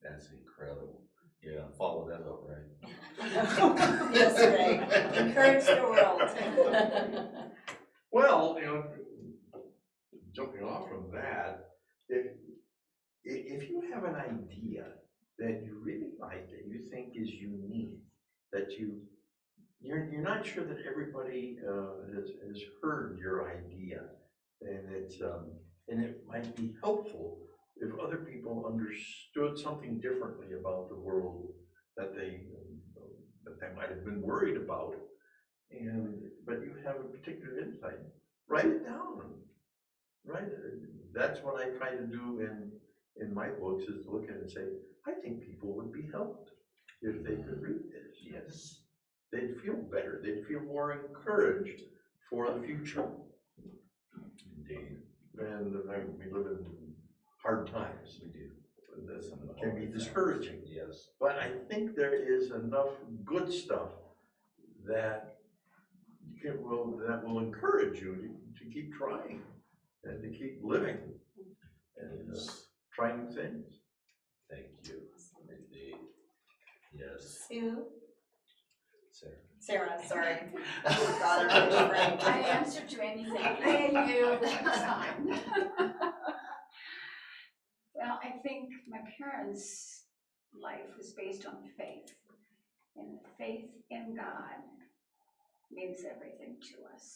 That's incredible. Yeah, follow that up, right? Yes, right. Encourage the world. Well, you know, jumping off from that, if you have an idea that you really like, that you think is unique, that you're not sure that everybody has heard your idea, and it might be helpful if other people understood something differently about the world that they might have been worried about, but you have a particular insight. Write it down. Right. That's what I try to do in my books, is to look at it and say, I think people would be helped if they could read this. Yes. They'd feel better. They'd feel more encouraged for the future. Indeed. And we live in hard times. We do. This can be discouraging. Yes. But I think there is enough good stuff that will encourage you to keep trying and to keep living and try new things. Thank you. Indeed. Yes. Sue? Sarah. Sarah, sorry. God, I'm really frank. I answer to anything. Thank you. That's fine. Well, I think my parents' life was based on faith. And faith in God means everything to us.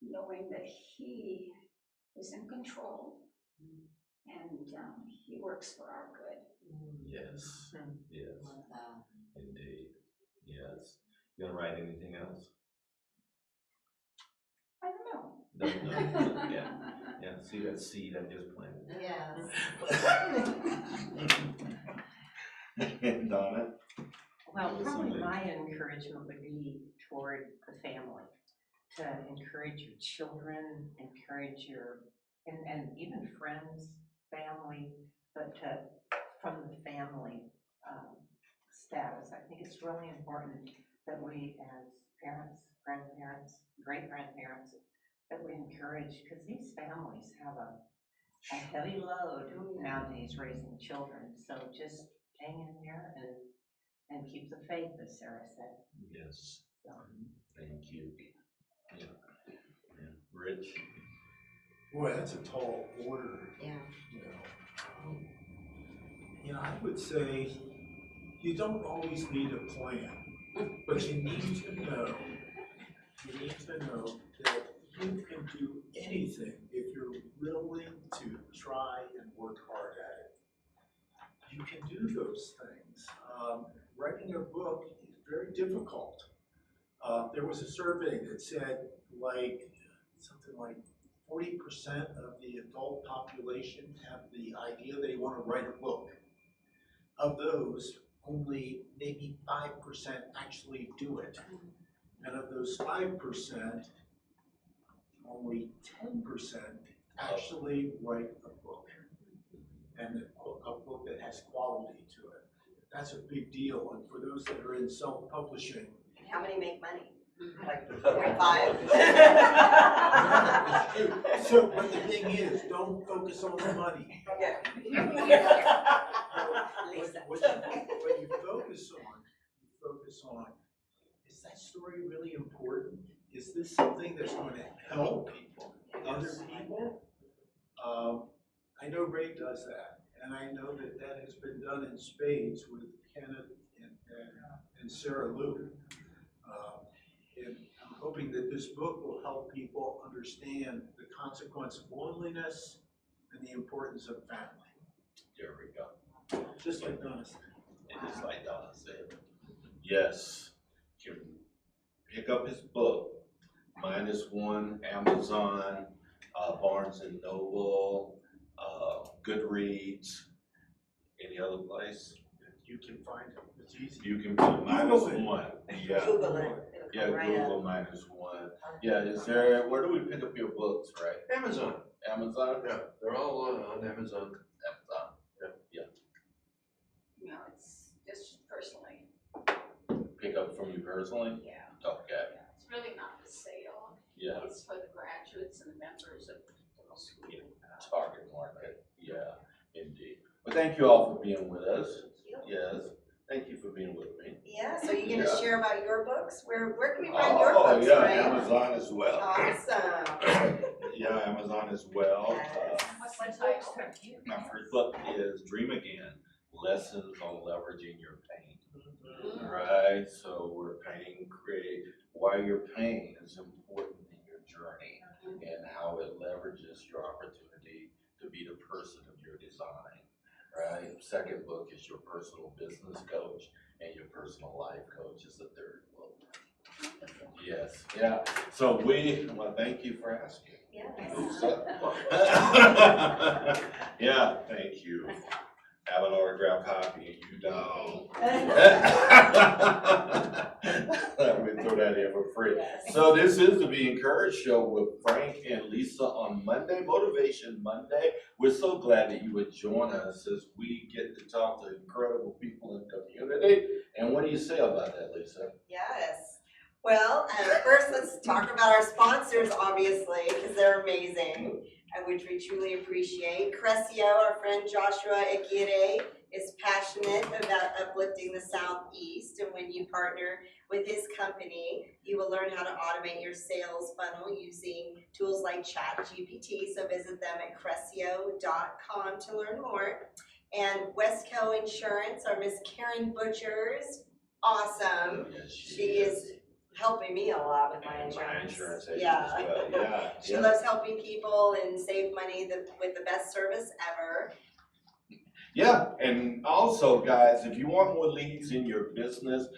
Knowing that He is in control and He works for our good. Yes. Yes. Indeed. Yes. You gonna write anything else? I don't know. No. Yeah. Yeah. See that seed I just planted? Yes. Donna? Well, probably my encouragement would be toward the family, to encourage your children, encourage and even friends, family, but from the family status. I think it's really important that we as parents, grandparents, great-grandparents, that we encourage, because these families have a heavy load nowadays raising children. So just hang in there and keep the faith, as Sarah said. Yes. Thank you. Yeah. Yeah. Rich? Boy, that's a tall order. Yeah. I would say you don't always need a plan, but you need to know that you can do anything if you're willing to try and work hard at it. You can do those things. Writing a book is very difficult. There was a survey that said something like 40% of the adult population have the idea they want to write a book. Of those, only maybe 5% actually do it. And of those 5%, only 10% actually write a book. And a book that has quality to it. That's a big deal. And for those that are in self-publishing, How many make money? like 45. So, but the thing is, don't focus on the money. Okay. What you focus on, is that story really important? Is this something that's going to help people, other people? I know Ray does that, and I know that that has been done in spades with Kenneth and Sarah Lou. And I'm hoping that this book will help people understand the consequence of loneliness and the importance of family. There we go. Just like Donna said. It is like Donna said. Yes, you can pick up his book, -1, Amazon, Barnes and Noble, Goodreads, any other place. You can find it, it's easy. You can put -1, yeah. Google it. Yeah, It'll come right Google up. -1. Yeah, is there, where do we pick up your books, right? Amazon, Amazon? yeah, they're all on Amazon. Amazon, yeah. No, it's just personally, Pick up from you personally? yeah. Okay, Yeah, it's really not for sale. yeah, It's for the graduates and the members of the school. Yeah. Target market, yeah, indeed. Well, thank you all for being with us. Yes, thank you for being with me. Yeah, so you gonna Yeah. share about your books? Where can we find your books, yeah, Ray? Amazon as well. Awesome. Yeah, Amazon as well. Yes. What's the title? My first book is Dream Again, Lessons on Leveraging Your Pain. Right, so we're create why your pain is important in your journey and how it leverages your opportunity to be the person of your design. Right, second book is your personal business coach, and your personal life coach is the third book. Yes, yeah. So well, thank you for asking. Yes. Yeah, thank you. Have an autographed copy, you don't. Let me throw that in for free. Yes. So this is the Be Encouraged show with Frank and Lisa on Monday, Motivation Monday. We're so glad that you would join us as we get to talk to incredible people in the community. And what do you say about that, Lisa? Yes. Well, first let's talk about our sponsors, obviously, because they're amazing, and which we truly appreciate. Crescio, our friend Joshua Aguirre, is passionate about uplifting the Southeast, and when you partner with his company, you will learn how to automate your sales funnel using tools like ChatGPT, so visit them at crescio.com to learn more. And Westco Insurance, our Miss Karen Butchers, awesome. Yes, She is helping me a lot with my insurance. agent Yeah. as well. Yeah. She loves helping people and save money with the best service ever. Yeah, and also, guys, if you want more leads in your business,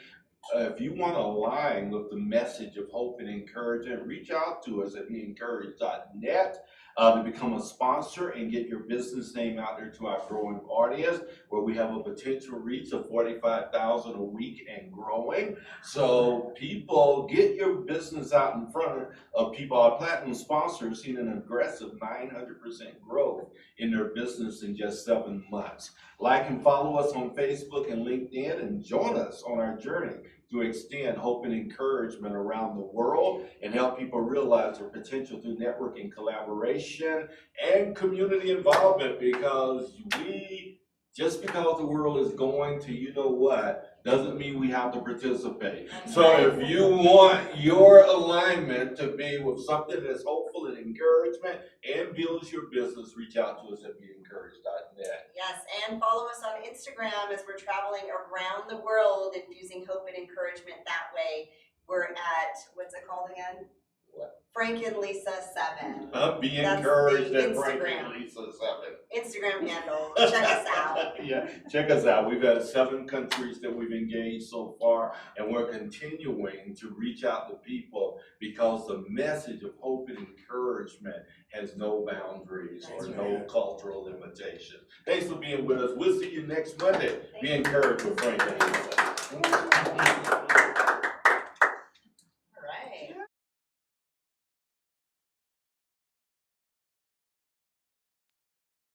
if you want to align with the message of hope and encouragement, reach out to us at beencouraged.net to become a sponsor and get your business name out there to our growing audience, where we have a potential reach of 45,000 a week and growing. So people, get your business out in front of people. Our platinum sponsor has seen an aggressive 900% growth in their business in just 7 months. Like and follow us on Facebook and LinkedIn, and join us on our journey to extend hope and encouragement around the world and help people realize their potential through networking, collaboration, and community involvement, because just because the world is going to you know what doesn't mean we have to participate. So if you want your alignment to be with something that's hopeful and encouragement and builds your business, reach out to us at beencouraged.net. Yes, and follow us on Instagram as we're traveling around the world infusing hope and encouragement that way. We're at, what's it called again? What? Frank and Lisa 7. Be That's encouraged the at Frank Instagram. and Lisa 7. Instagram handle. Check us out. Yeah, check us out. We've had 7 countries that we've engaged so far, and we're continuing to reach out to people because the message of hope and encouragement has no boundaries or no cultural limitations. Thanks for being with us. We'll see you next Monday. Be encouraged with Frank and Lisa.